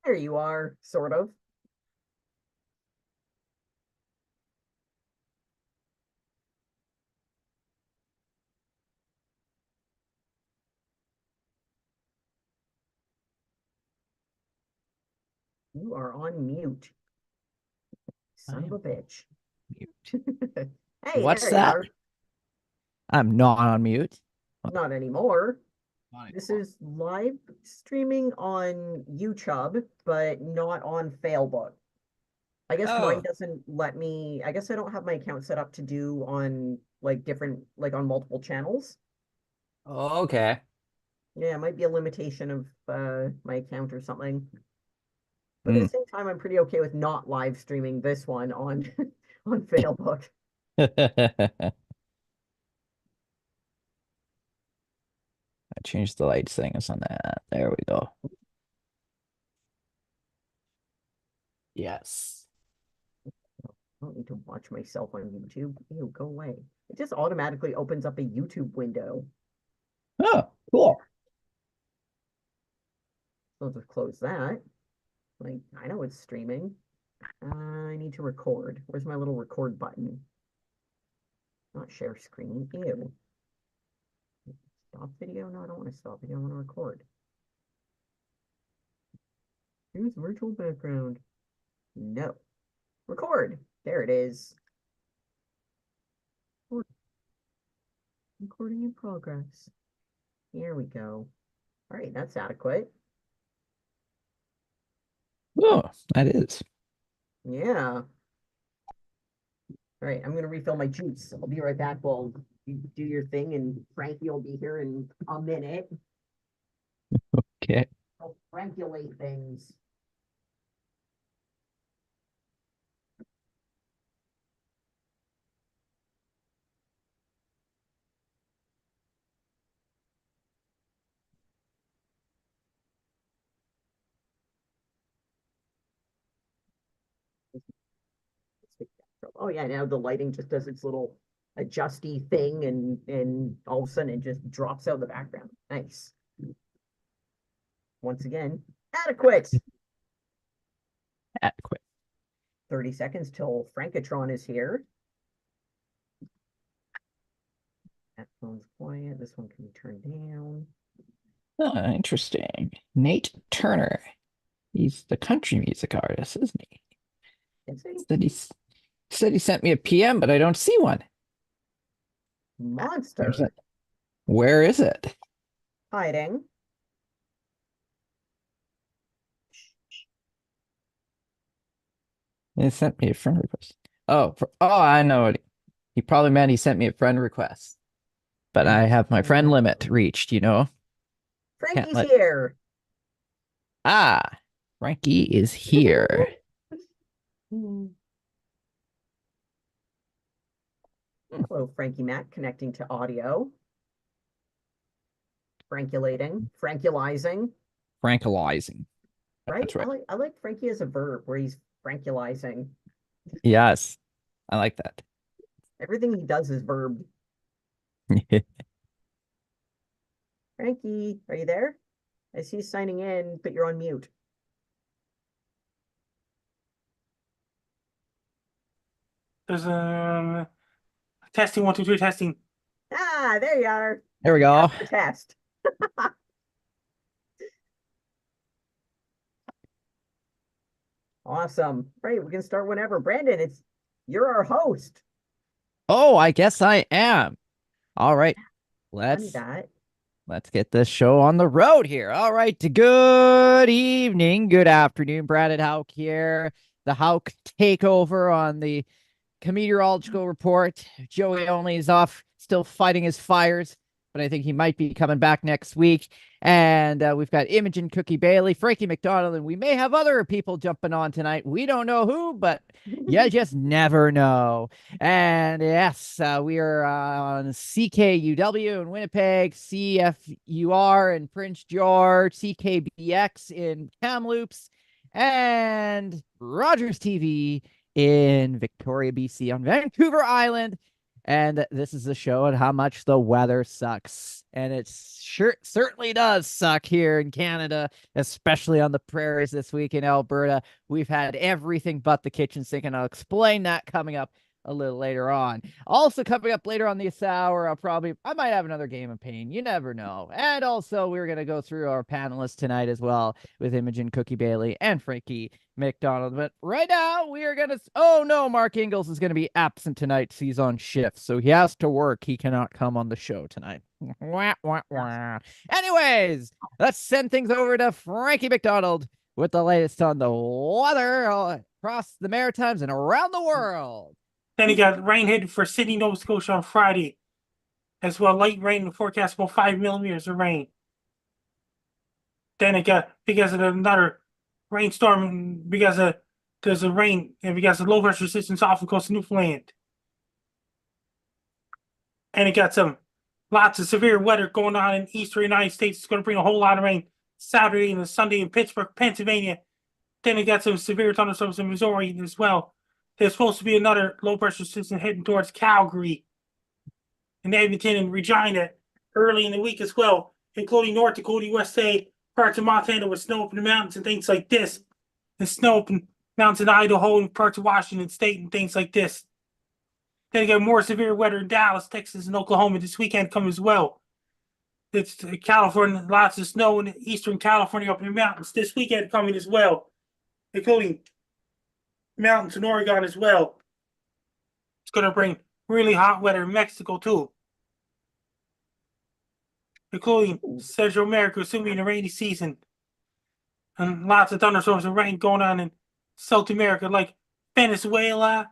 There you are, sort of. You are on mute, son of I'm a bitch. mute. Hey, What's there you that? are. I'm not on mute. What? Not anymore. Not This anymore. is live streaming on YouTube, but not on Failbook. I guess mine Oh, doesn't let me, I guess I don't have my account set up to do on like different, like on multiple channels. okay. Yeah, it might be a limitation of my account or something. But at the Mm. same time, I'm pretty okay with not live streaming this one on on Failbook. I changed the light settings on that. There we go. Yes. I don't need to watch myself on YouTube. Ew, go away. It just automatically opens up a YouTube window. Oh, cool. So I'll just close that. Like, I know it's streaming. I need to record. Where's my little record button? Not share screen. Ew. Stop video? No, I don't want to stop video. I want to record. Use virtual background. No. Record. There it is. Recording in progress. Here we go. All right, that's adequate. Oh, that is. Yeah. All right, I'm gonna refill my juice. I'll be right back while you do your thing, and Frankie will be here in a minute. Okay. I'll frankulate things. Oh yeah, now the lighting just does its little adjusty thing, and all of a sudden it just drops out of the background. Nice. Once again, adequate. Adequate. 30 seconds till Frankatron is here. That phone's quiet. This one can be turned down. Oh, interesting. Nate Turner. He's the country music artist, isn't he? Is he? Said he sent me a PM, but I don't see one. Where's Monster. it? Where is it? Hiding. He sent me a friend request. Oh, I know it. He probably meant he sent me a friend request. But I have my friend Uh, limit reached, you know? Can't Frankie's let. here. Ah, Frankie is here. Hello, Frankie Mac, connecting to audio. Frankulating, frankulizing, Frankelizing. right? That's right. I like Frankie as a verb where he's frankulizing. Yes, I like that. Everything he does is verb. Frankie, are you there? I see you signing in, but you're on mute. There's testing 1 2 3 testing. Ah, there you are. There we Pass go. the test. Awesome. Right, we can start whenever. Brandon, it's you're our host. Oh, I guess I am. All right, Funny let's that. let's get this show on the road here. All right, good evening, good afternoon, Brandon Hauk here. The Hauk takeover on the meteorological report. Joey only is off, still fighting his fires, but I think he might be coming back next week. And we've got Imogen Cookie Bailey, Frankie McDonald, and we may have other people jumping on tonight. We don't know who, but you just never know. And yes, we are on CKUW in Winnipeg, CFUR in Prince George, CKBX in Kamloops, and Rogers TV in Victoria, BC, on Vancouver Island. And this is a show on how much the weather sucks. And it certainly does suck here in Canada, especially on the prairies this week in Alberta. We've had everything but the kitchen sink, and I'll explain that coming up a little later on. Also coming up later on this hour, I might have another game of pain. You never know. And also we're gonna go through our panelists tonight as well with Imogen Cookie Bailey and Frankie McDonald. But right now we are gonna. Oh no, Mark Ingalls is gonna be absent tonight. He's on shift, so he has to work. He cannot come on the show tonight. Wah, wah, wah. Anyways, let's send things over to Frankie McDonald with the latest on the weather across the Maritimes and around the world. Then you got rain headed for Sydney, Nova Scotia on Friday. As well, light rain in the forecast, about 5 millimeters of rain. Then it got, because of another rainstorm, there's a rain, and because of low pressure systems off the coast of Newfoundland. And it got lots of severe weather going on in eastern United States. It's going to bring a whole lot of rain Saturday and Sunday in Pittsburgh, Pennsylvania. Then it got some severe thunderstorms in Missouri as well. There's supposed to be another low pressure system heading towards Calgary and Edmonton and Regina early in the week as well, including North Dakota, USA, parts of Montana with snow up in the mountains and things like this, and snow up in mountains in Idaho and parts of Washington State and things like this. Then you got more severe weather in Dallas, Texas, and Oklahoma this weekend coming as well. It's California, lots of snow in eastern California up in the mountains this weekend coming as well, including mountains in Oregon as well. It's going to bring really hot weather in Mexico too, including Central America, assuming the rainy season. And lots of thunderstorms and rain going on in South America, like Venezuela,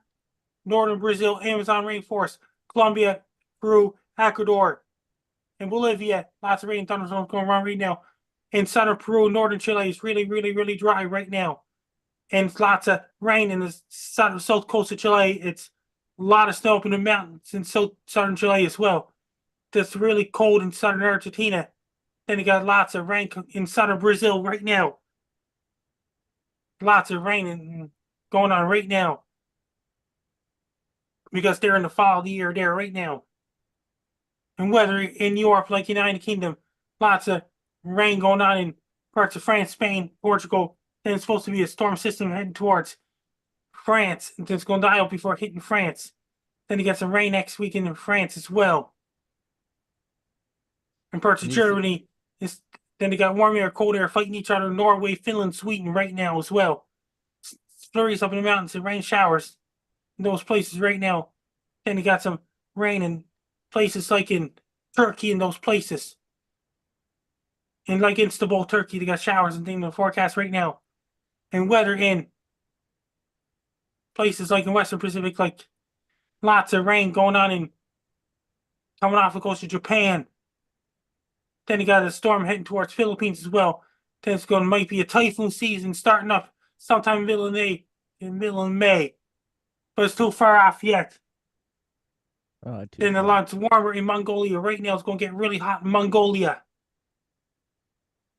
northern Brazil, Amazon rainforest, Colombia, Peru, Ecuador, and Bolivia. Lots of rain and thunderstorms going on right now. In southern Peru, northern Chile is really, really, really dry right now. And lots of rain in the south coast of Chile. It's a lot of snow up in the mountains in southern Chile as well. It's really cold in southern Argentina. Then you got lots of rain in southern Brazil right now. Lots of rain going on right now, because they're in the fall of the year there right now. And weather in Europe, like United Kingdom, lots of rain going on in parts of France, Spain, Portugal. Then it's supposed to be a storm system heading towards France, and it's going to die out before hitting France. Then you got some rain next weekend in France as well. In parts of Germany, then they got warm air, cold air fighting each other in Norway, Finland, Sweden right now as well. Flurries up in the mountains and rain showers in those places right now. Then you got some rain in places like in Turkey and those places. And like Istanbul, Turkey, they got showers and things in the forecast right now. And weather in places like in Western Pacific, like lots of rain going on in coming off the coast of Japan. Then you got a storm heading towards Philippines as well. Then it's going to might be a typhoon season starting up sometime in middle of May. But it's too far off yet. Then a lot warmer in Mongolia. Right now it's going to get really hot in Mongolia.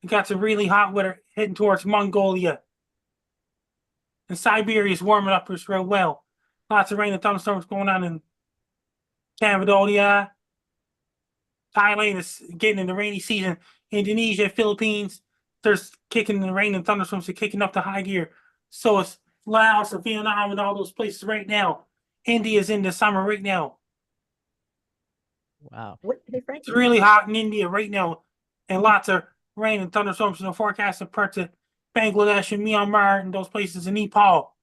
You got some really hot weather heading towards Mongolia. And Siberia is warming up as well. Lots of rain and thunderstorms going on in Cambodia. Thailand is getting in the rainy season. Indonesia, Philippines, there's kicking the rain and thunderstorms are kicking up to high gear. So it's Laos and Vietnam and all those places right now. India's in the summer right now. Wow. Hey, Frankie. It's really hot in India right now. And lots of rain and thunderstorms in the forecast in parts of Bangladesh and Myanmar and those places in Nepal.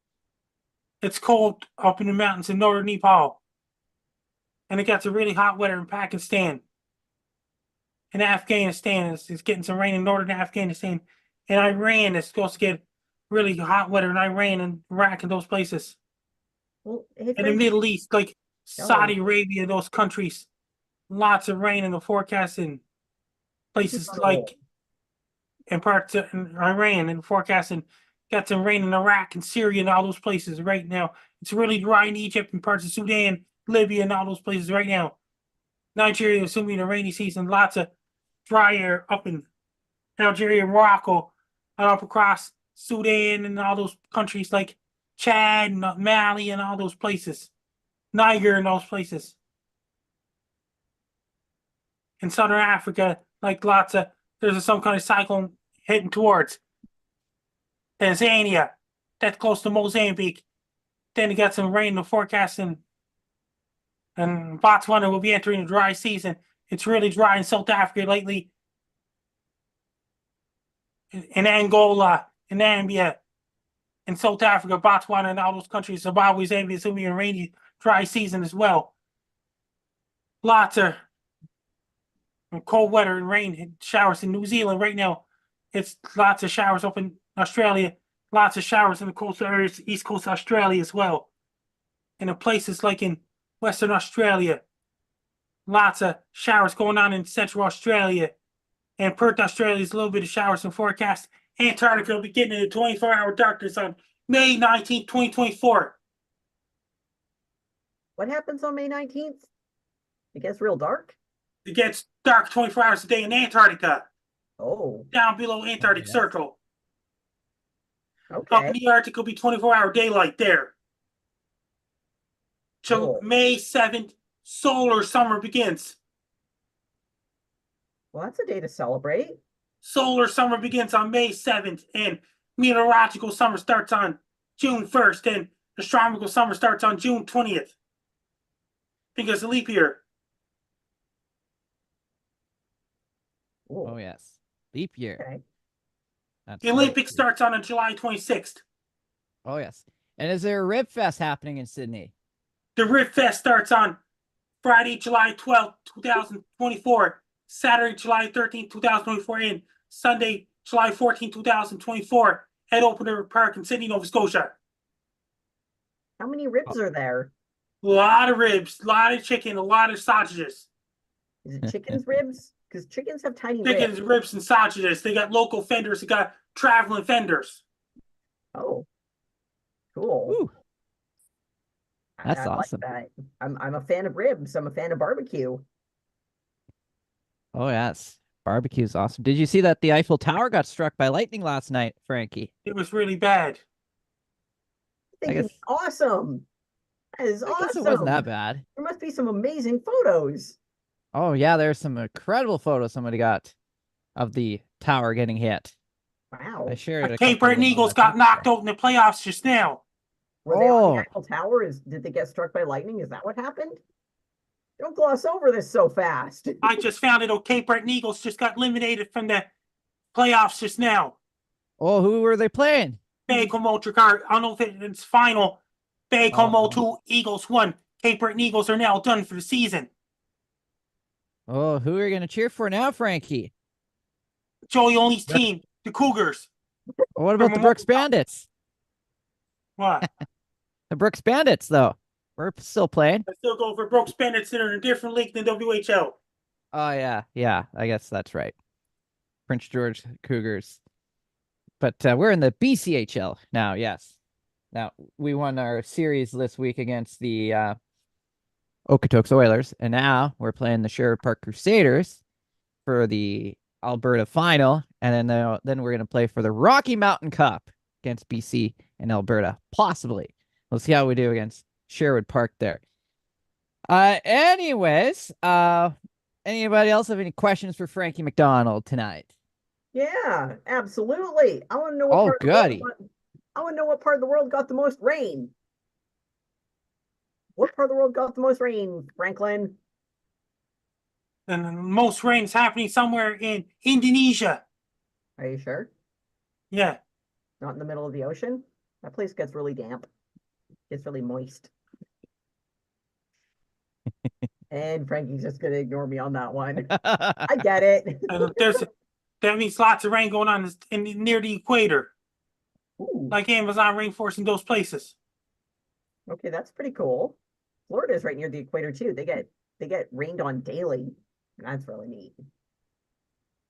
It's cold up in the mountains in northern Nepal. And it got some really hot weather in Pakistan. And Afghanistan is getting some rain in northern Afghanistan. And Iran is supposed to get really hot weather in Iran and Iraq and those places. Well, hey, In the Middle East, like Saudi Oh. Arabia, those countries. Lots of rain in the forecast in places like in parts of Iran and forecasting. Got some rain in Iraq and Syria and all those places right now. It's really dry in Egypt and parts of Sudan, Libya, and all those places right now. Nigeria, assuming a rainy season, lots of dry air up in Algeria, Morocco, and up across Sudan and all those countries like Chad and Mali and all those places. Niger and those places. in southern Africa, like there's some kind of cyclone heading towards Tanzania. That's close to Mozambique. Then you got some rain in the forecast, and Botswana will be entering a dry season. It's really dry in South Africa lately. In Angola, in Zambia, in South Africa, Botswana, and all those countries, Zimbabwe, Zambia, it's going to be a rainy, dry season as well. Lots of cold weather and rain showers in New Zealand right now. It's lots of showers up in Australia, lots of showers in the coastal areas, east coast of Australia as well. And in places like in Western Australia, lots of showers going on in Central Australia. And Perth, Australia is a little bit of showers and forecast. Antarctica will be getting into 24-hour darkness on May 19th, 2024. What happens on May 19th? It gets real dark? It gets dark 24 hours a day in Antarctica. Oh, Down below Antarctic yes. Circle. Up okay. in the Arctic will be 24-hour daylight there. So Cool. May 7th, solar summer begins. Well, that's a day to celebrate. Solar summer begins on May 7th, and meteorological summer starts on June 1st, and astronomical summer starts on June 20th. Because of leap year. Ooh, Oh yes, leap year. okay. That's The right. Olympics starts on July 26th. Oh yes. And is there a Rib Fest happening in Sydney? The Rib Fest starts on Friday, July 12th, 2024, Saturday, July 13th, 2024, and Sunday, July 14th, 2024, at Open Air Park in Sydney, Nova Scotia. How many ribs are there? A lot of ribs, a lot of chicken, a lot of sausages. Is it chicken's ribs? Because chickens have tiny Chickens, ribs. ribs, and sausages. They got local vendors, they got traveling vendors. Oh, cool. Ooh, that's I awesome. like that. I'm a fan of ribs. I'm a fan of barbecue. Oh yes, barbecue is awesome. Did you see that the Eiffel Tower got struck by lightning last night, Frankie? It was really bad. I I think guess it's awesome. That is I guess it wasn't that awesome. bad. There must be some amazing photos. Oh yeah, there's some incredible photos somebody got of the tower getting hit. Wow. I shared a Cape couple of Breton them on Eagles my got Facebook. knocked out in the playoffs just now. Were they on Oh. the Eiffel Tower? Did they get struck by lightning? Is that what happened? Don't gloss over this so fast. I just found it. Cape Breton Eagles just got eliminated from the playoffs just now. Oh, who were they playing? Bacomo Tricar. I don't know if it's final. Bacomo Oh. 2, Eagles 1. Cape Breton Eagles are now done for the season. Oh, who are you gonna cheer for now, Frankie? Joey Only's team, the Cougars. Oh, what about the Brooks Bandits? What? The Brooks Bandits, though. We're still playing. I still go for Brooks Bandits that are in a different league than WHL. Oh yeah, yeah. I guess that's right. Prince George Cougars. But we're in the BCHL now. Yes. Now we won our series this week against the Okotoks Oilers, and now we're playing the Sherwood Park Crusaders for the Alberta final, and then we're gonna play for the Rocky Mountain Cup against BC and Alberta, possibly. We'll see how we do against Sherwood Park there. Anyways, anybody else have any questions for Frankie McDonald tonight? Yeah, absolutely. I want to know what Oh, part of the world goody. I want to know what part of the world got the most rain. What part of the world got the most rain, Franklin? And the most rain is happening somewhere in Indonesia. Are you sure? Yeah. Not in the middle of the ocean? That place gets really damp. Gets really moist. And Frankie's just gonna ignore me on that one. I get it. And that means lots of rain going on near the equator, Ooh, like Amazon rainforest in those places. okay, that's pretty cool. Florida is right near the equator too. They get rained on daily. That's really neat.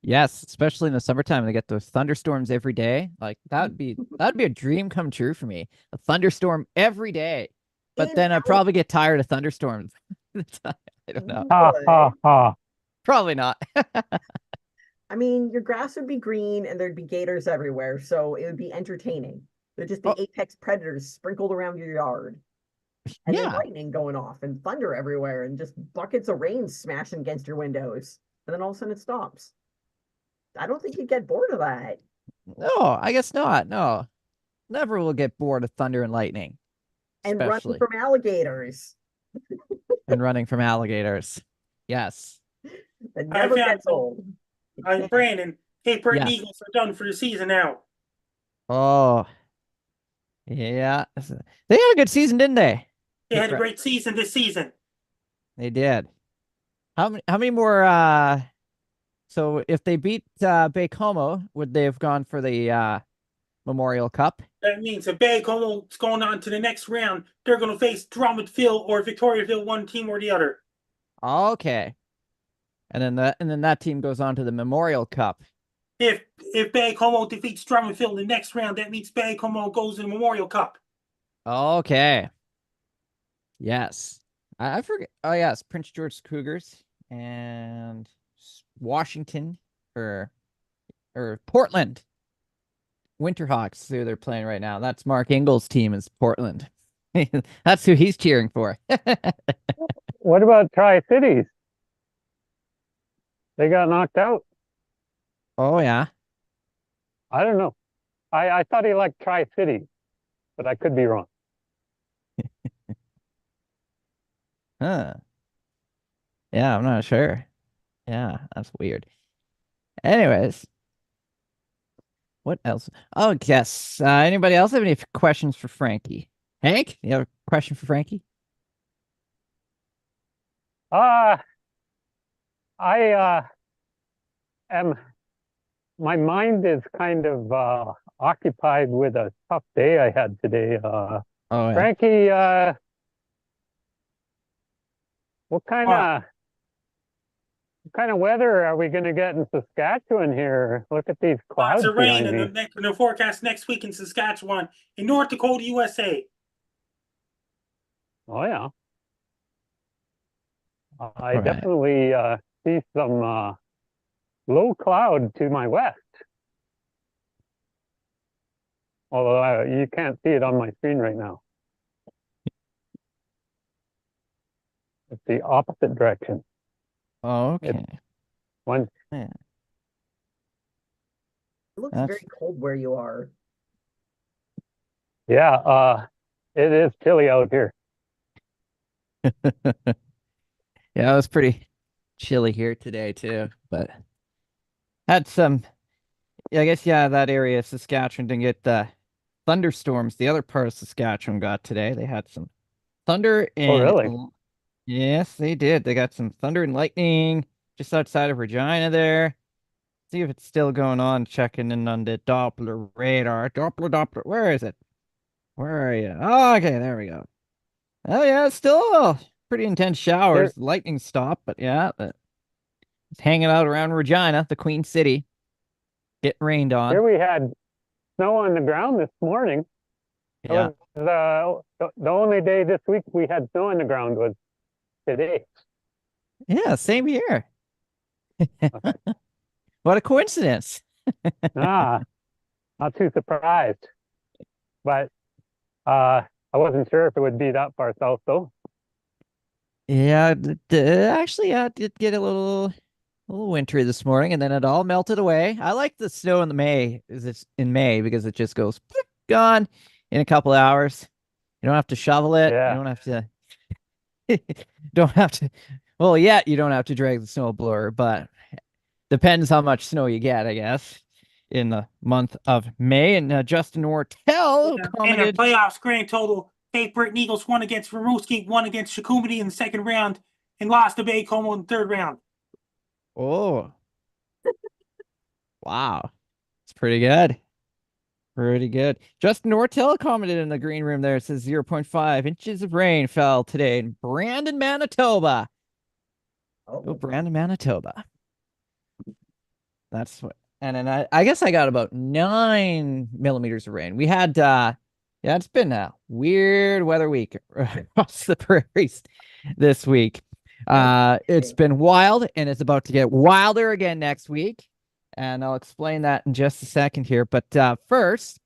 Yes, especially in the summertime, they get those thunderstorms every day. Like that'd be a dream come true for me. A thunderstorm every day. But In then I'd Al- probably get tired of thunderstorms. I don't know. Would. Probably not. I mean, your grass would be green and there'd be gators everywhere, so it would be entertaining. There'd just be Oh. apex predators sprinkled around your yard. And then Yeah. lightning going off and thunder everywhere and just buckets of rain smashing against your windows. and then all of a sudden it stops. I don't think you'd get bored of that. No, I guess not. No, never will get bored of thunder and lightning, And running especially from alligators. and running from alligators. Yes. It All right, never fam. gets old. I'm Brandon. Cape Breton Yes. Eagles are done for the season now. Oh, yeah. They had a good season, didn't they? They had a great season this season. They did. How many more so if they beat Baie-Comeau, would they have gone for the Memorial Cup? That means if Baie-Comeau's going on to the next round, they're going to face Drummondville or Victoriaville, one team or the other. Okay. And then that team goes on to the Memorial Cup. If Baie-Comeau defeats Drummondville in the next round, that means Baie-Comeau goes to the Memorial Cup. Okay. Yes. I forget. Oh yes, Prince George Cougars and Washington or Portland Winterhawks, who they're playing right now. That's Mark Ingles' team is Portland. That's who he's cheering for. What about Tri-Cities? They got knocked out. Oh yeah. I don't know. I thought he liked Tri-Cities, but I could be wrong. Huh. Yeah, I'm not sure. Yeah, that's weird. Anyways, what else? Oh, yes. Anybody else have any questions for Frankie? Hank, you have a question for Frankie? I am, my mind is kind of occupied with a tough day I had today. Oh yeah. Frankie, what kind of weather are we going to get in Saskatchewan here? Look at these clouds Lots of rain behind in me. the forecast next week in Saskatchewan, in North Dakota, USA. Oh yeah. I All right. definitely see some low cloud to my west. Although you can't see it on my screen right now. It's the opposite direction. Oh, okay. One, Yeah. It looks That's- very cold where you are. yeah, it is chilly out here. Yeah, it was pretty chilly here today too, but had some. Yeah, I guess that area of Saskatchewan didn't get the thunderstorms. The other part of Saskatchewan got today. They had some thunder Oh, and really? yes, they did. They got some thunder and lightning just outside of Regina there. See if it's still going on. Checking in on the Doppler radar. Doppler. Where is it? Where are you? Oh, okay, there we go. Oh yeah, it's still pretty intense showers. Lightning stopped, but yeah, it's hanging out around Regina, the Queen City. Getting rained on. Here we had snow on the ground this morning. It Yeah. was the only day this week we had snow on the ground was today. Yeah, same here. What a coincidence. Ah, not too surprised. But I wasn't sure if it would be that far south though. Yeah, actually, yeah, it did get a little wintry this morning, and then it all melted away. I like the snow in May because it just goes gone in a couple of hours. You don't have to shovel it. Yeah. You don't have to. Don't have to. Well, yeah, you don't have to drag the snow blower, but depends how much snow you get, I guess, in the month of May. And Justin Ortel In the commented. playoffs grand total, Cape Breton Eagles won against Rimouski, won against Chicoutimi in the second round, and lost to Baie-Comeau in the third round. Oh, wow, it's pretty good. Pretty good. Justin Ortel commented in the green room there. It says 0.5 inches of rain fell today in Brandon, Manitoba. Oh, Go Brandon, Manitoba. That's what. And then I guess I got about 9 millimeters of rain. We had yeah, it's been a weird weather week across the prairies this week. It's been wild, and it's about to get wilder again next week. And I'll explain that in just a second here. But first,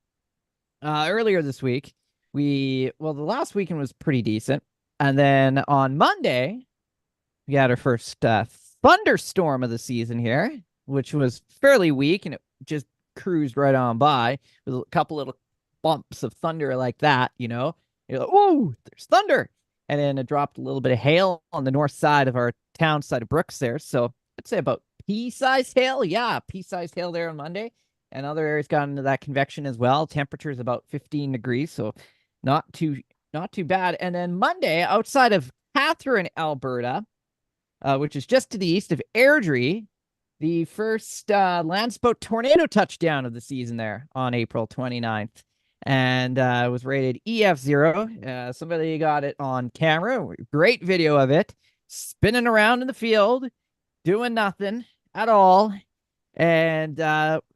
earlier this week, the last weekend was pretty decent. And then on Monday, we had our first thunderstorm of the season here, which was fairly weak, and it just cruised right on by with a couple little bumps of thunder like that, you know. You're like, "Whoa, there's thunder!" And then it dropped a little bit of hail on the north side of our town side of Brooks there. So I'd say about pea-sized hail. Yeah, pea-sized hail there on Monday. And other areas got into that convection as well. Temperature is about 15 degrees, so not too bad. And then Monday, outside of Catherine, Alberta, which is just to the east of Airdrie, the first Landspout tornado touchdown of the season there on April 29th. And it was rated EF0. Somebody got it on camera. Great video of it. Spinning around in the field, doing nothing at all. And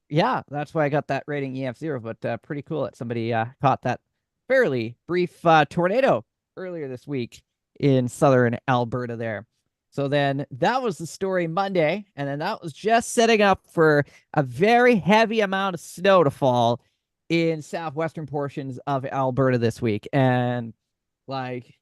yeah, that's why I got that rating EF0. But pretty cool that somebody caught that fairly brief tornado earlier this week in southern Alberta there. So then that was the story Monday, and then that was just setting up for a very heavy amount of snow to fall in southwestern portions of Alberta this week. And like,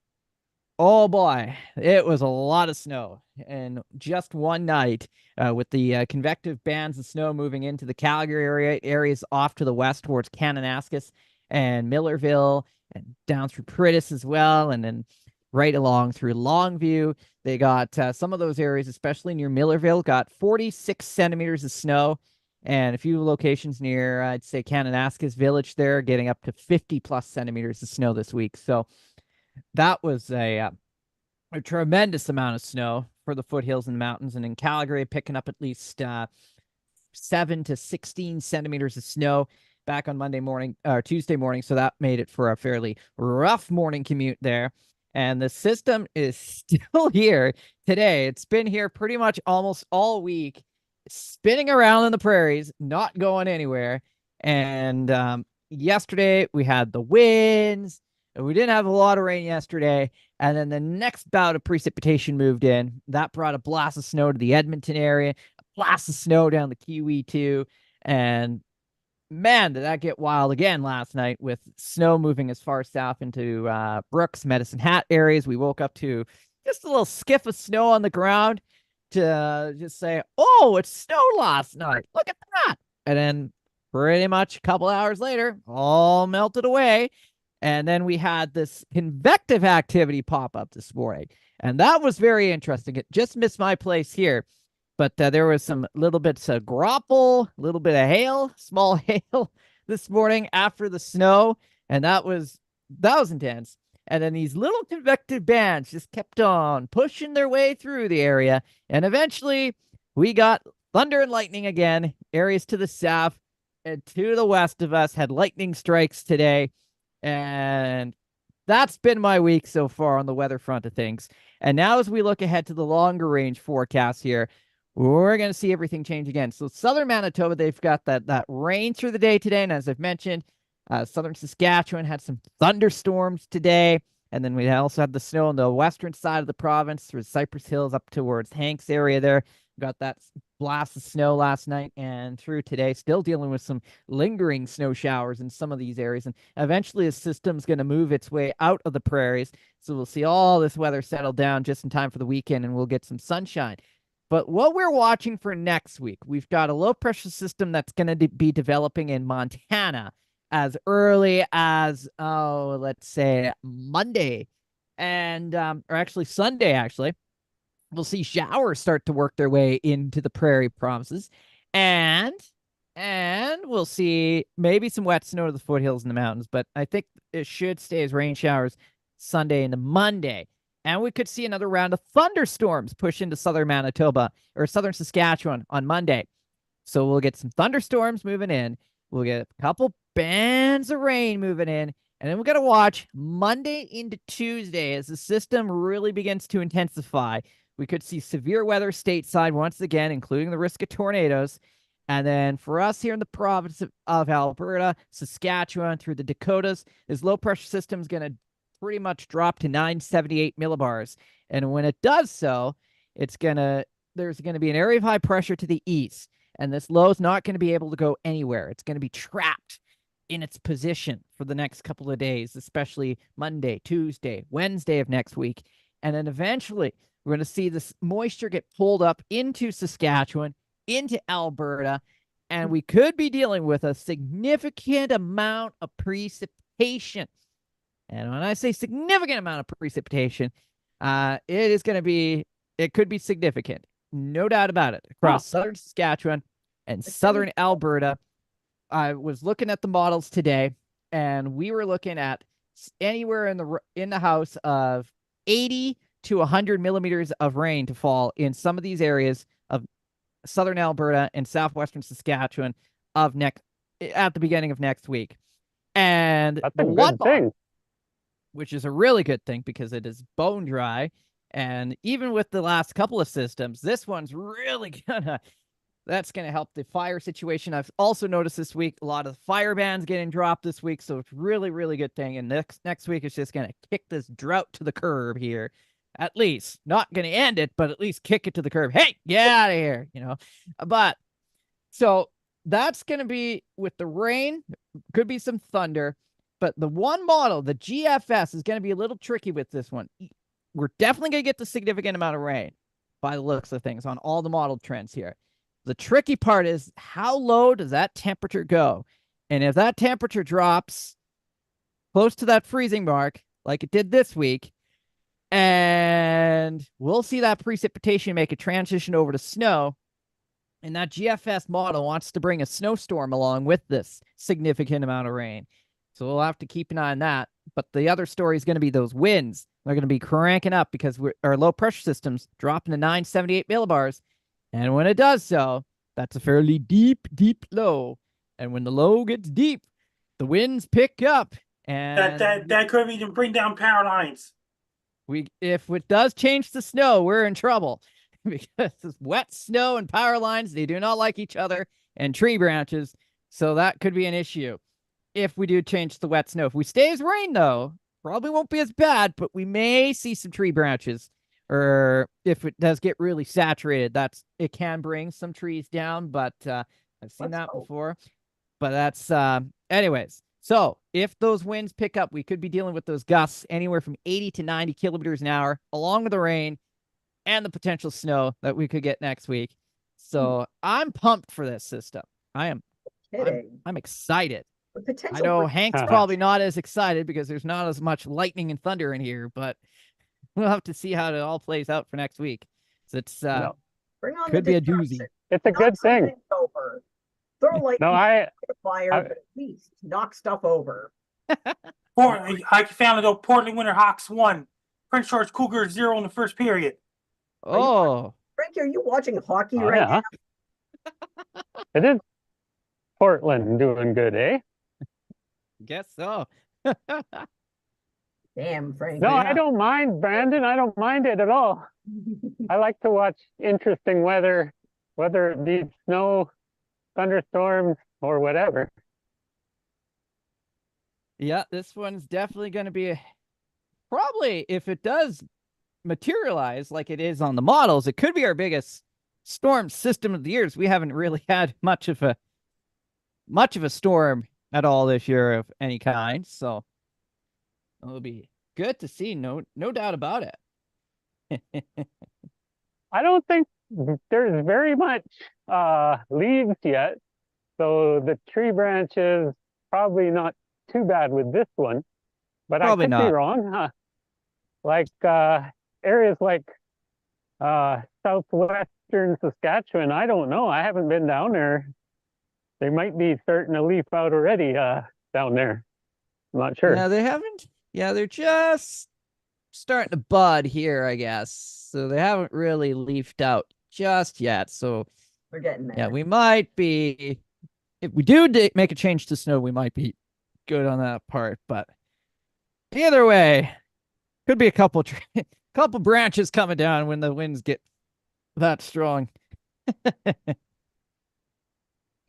oh boy, it was a lot of snow in just one night, with the convective bands of snow moving into the Calgary areas off to the west towards Kananaskis and Millerville and down through Pritis as well, and then right along through Longview. They got some of those areas, especially near Millerville, got 46 centimeters of snow, and a few locations near, I'd say, Kananaskis Village there, getting up to 50 plus centimeters of snow this week. So that was a tremendous amount of snow for the foothills and mountains. And in Calgary, picking up at least 7 to 16 centimeters of snow back on Monday morning or Tuesday morning. So that made it for a fairly rough morning commute there. And the system is still here today. It's been here pretty much almost all week, spinning around in the prairies, not going anywhere. And yesterday we had the winds. We didn't have a lot of rain yesterday. And then the next bout of precipitation moved in. That brought a blast of snow to the Edmonton area, a blast of snow down the Kiwi too. And man, did that get wild again last night with snow moving as far south into Brooks, Medicine Hat areas. We woke up to just a little skiff of snow on the ground to just say, oh, it snowed last night. Look at that. And then pretty much a couple hours later, all melted away. And then we had this convective activity pop up this morning. And that was very interesting. It just missed my place here. But there was some little bits of grapple, a little bit of hail, small hail this morning after the snow. And that was intense. And then these little convective bands just kept on pushing their way through the area. And eventually we got thunder and lightning again. Areas to the south and to the west of us had lightning strikes today. And that's been my week so far on the weather front of things. And now as we look ahead to the longer range forecast here, we're going to see everything change again. So southern Manitoba, they've got that rain through the day today. And as I've mentioned, southern Saskatchewan had some thunderstorms today. And then we also had the snow on the western side of the province through Cypress Hills up towards Hanks area there. Got that blast of snow last night and through today, still dealing with some lingering snow showers in some of these areas. And eventually a system's going to move its way out of the prairies. So we'll see all this weather settle down just in time for the weekend and we'll get some sunshine. But what we're watching for next week, we've got a low pressure system that's going to be developing in Montana as early as, let's say Monday and, or actually Sunday, actually. We'll see showers start to work their way into the prairie provinces, and we'll see maybe some wet snow to the foothills and the mountains, but I think it should stay as rain showers Sunday into Monday. And we could see another round of thunderstorms push into southern Manitoba or southern Saskatchewan on Monday. So we'll get some thunderstorms moving in. We'll get a couple bands of rain moving in. And then we're going to watch Monday into Tuesday as the system really begins to intensify. We could see severe weather stateside once again, including the risk of tornadoes. And then for us here in the province of Alberta, Saskatchewan, through the Dakotas, this low pressure system is going to pretty much drop to 978 millibars. And when it does so, there's going to be an area of high pressure to the east. And this low is not going to be able to go anywhere. It's going to be trapped in its position for the next couple of days, especially Monday, Tuesday, Wednesday of next week. And then eventually We're going to see this moisture get pulled up into Saskatchewan, into Alberta, and we could be dealing with a significant amount of precipitation. And when I say significant amount of precipitation, it could be significant. No doubt about it. Across southern Saskatchewan and southern Alberta. I was looking at the models today, and we were looking at anywhere in the house of 80 to 100 millimeters of rain to fall in some of these areas of southern Alberta and southwestern Saskatchewan at the beginning of next week. And That's the a one good thing. which is a really good thing because it is bone dry. And even with the last couple of systems, this one's really that's gonna help the fire situation. I've also noticed this week a lot of fire bans getting dropped this week, so it's really, really good thing. And next week it's just gonna kick this drought to the curb here. At least not gonna end it, but at least kick it to the curb. Hey, get out of here, But so that's gonna be with the rain, could be some thunder. But the one model, the GFS, is going to be a little tricky with this one. We're definitely going to get the significant amount of rain by the looks of things on all the model trends here. The tricky part is how low does that temperature go? And if that temperature drops close to that freezing mark, like it did this week, and we'll see that precipitation make a transition over to snow, and that GFS model wants to bring a snowstorm along with this significant amount of rain. So we'll have to keep an eye on that. But the other story is going to be those winds. They're going to be cranking up because our low pressure system's dropping to 978 millibars. And when it does so, that's a fairly deep, deep low. And when the low gets deep, the winds pick up. And that could even bring down power lines. If it does change to snow, we're in trouble. Because it's wet snow and power lines, they do not like each other, and tree branches. So that could be an issue if we do change the wet snow. If we stay as rain, though, probably won't be as bad, but we may see some tree branches. Or if it does get really saturated, it can bring some trees down, but I've seen that before. But that's anyways. So if those winds pick up, we could be dealing with those gusts anywhere from 80 to 90 kilometers an hour, along with the rain and the potential snow that we could get next week. So I'm pumped for this system. I'm excited. I know Hank's probably not as excited because there's not as much lightning and thunder in here, but we'll have to see how it all plays out for next week. So it's Bring on could be a doozy. It's a good thing. Over. Throw lightning fire, but at least knock stuff over. I found it. Portland Winterhawks 1, Prince George Cougars 0 in the first period. Oh, Frankie, are you watching hockey right now? It is Portland doing good, eh? Guess so. Damn, Frankie. No, I don't mind, Brandon. I don't mind it at all. I like to watch interesting weather, whether it be snow, thunderstorms, or whatever. Yeah, this one's definitely going to be probably, if it does materialize like it is on the models, it could be our biggest storm system of the years. We haven't really had much of a storm at all this year of any kind, so it'll be good to see. No doubt about it. I don't think there's very much leaves yet, so the tree branches probably not too bad with this one, but probably I could be wrong. Huh? Like areas like southwestern Saskatchewan, I don't know. I haven't been down there. They might be starting to leaf out already down there. I'm not sure. Yeah, they haven't. Yeah, they're just starting to bud here, I guess. So they haven't really leafed out just yet. So we're getting there. Yeah, we might be. If we do make a change to snow, we might be good on that part. But either way, could be a couple branches coming down when the winds get that strong.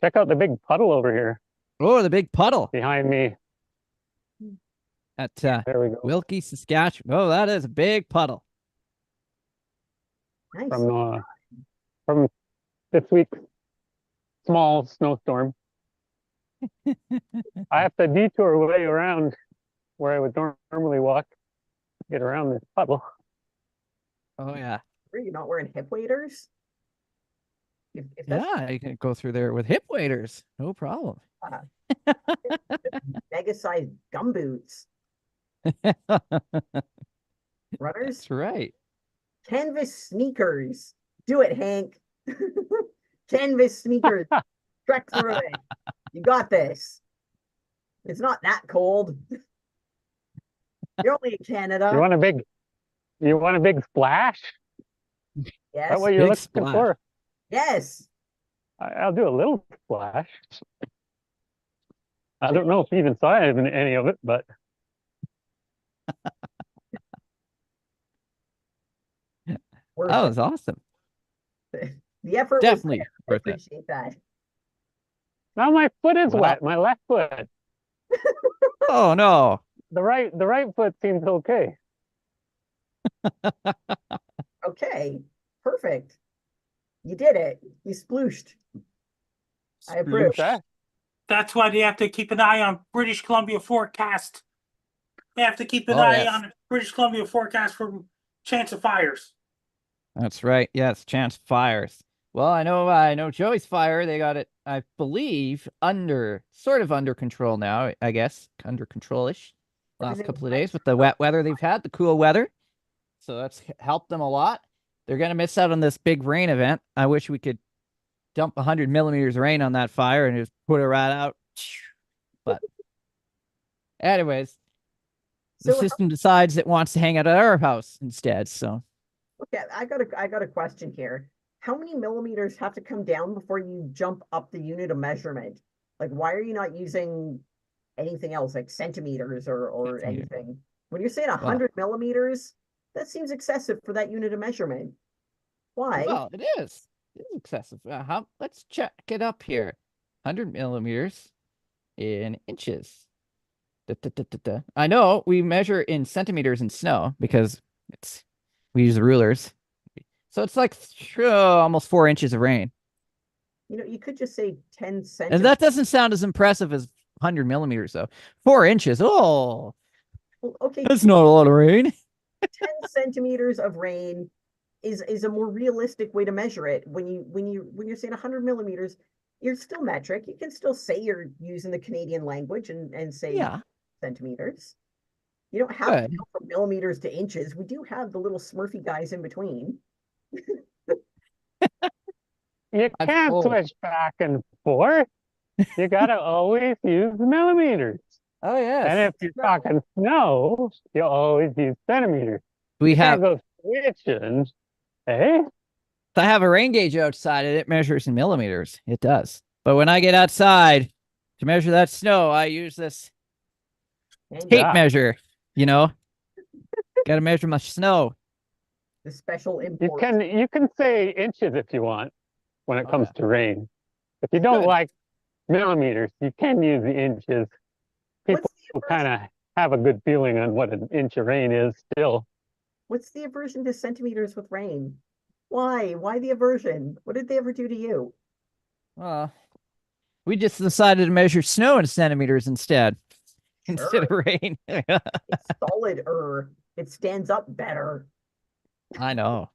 Check out the big puddle over here. Oh, the big puddle behind me. At there we go. Wilkie, Saskatchewan. Oh, that is a big puddle. Nice. From this week's small snowstorm. I have to detour way around where I would normally walk, get around this puddle. Oh yeah. Are you not wearing hip waders? If that's Yeah, you can go through there with hip waders. No problem. mega sized gumboots, runners, That's right. canvas sneakers. Do it, Hank. Canvas sneakers. Trek through it. You got this. It's not that cold. You're only in You Canada. want a big, you want a big splash? Is that Yes. what you're Big looking splash. for? Yes. I'll do a little splash. I don't know if you even saw any of it, but Worth That it. was awesome. The effort was Definitely there. I worth it. appreciate that. now my foot is Wow. wet. My left foot. Oh no. The right foot seems okay. Okay. Perfect. You did it. You splooshed. I approve. What's that? That's why they have to keep an eye on British Columbia forecast. They have to keep an Oh, eye yes. on British Columbia forecast for chance of fires. That's right. Yes, chance fires. Well, I know Joey's fire. They got it, I believe, sort of under control now, I guess. Under control-ish. Last Everything couple of was days with the wet weather they've had, the cool weather. So that's helped them a lot. They're gonna miss out on this big rain event. I wish we could dump 100 millimeters of rain on that fire and just put it right out. But anyways, the So system decides it wants to hang out at our house instead. So okay, I got a question here. How many millimeters have to come down before you jump up the unit of measurement? Like, why are you not using anything else, like centimeters or Centimeter. anything? When you're saying Well, 100 millimeters, that seems excessive for that unit of measurement. Why? well, it is. It is excessive. Let's check it up here. 100 millimeters in inches. Da, da, da, da, da. I know we measure in centimeters in snow because we use the rulers. So it's like almost 4 inches of rain. You know, you could just say 10 And centimeters. that doesn't sound as impressive as 100 millimeters, though. 4 inches. Oh, Well, okay, that's not a lot of rain. 10 centimeters of rain is a more realistic way to measure it. When you're saying 100 millimeters, you're still metric. You can still say you're using the Canadian language and say Yeah, centimeters. You don't have to good. go from millimeters to inches. We do have the little Smurfy guys in between. You can't switch back and forth. You gotta always use millimeters. Oh, And yes. if you're talking snow, you always use centimeters. We You have, can't go switching. Eh? I have a rain gauge outside and it measures in millimeters. It does. But when I get outside to measure that snow, I use this And tape Yeah. measure, Got to measure my snow. the special You import. can say inches if you want when it Oh, comes yeah. to rain. If you don't Good. like millimeters, you can use the inches. People kind of have a good feeling on what an inch of rain is still. What's the aversion to centimeters with rain? Why? Why the aversion? What did they ever do to you? We just decided to measure snow in centimeters instead of rain. It's solid-er. It stands up better. I know.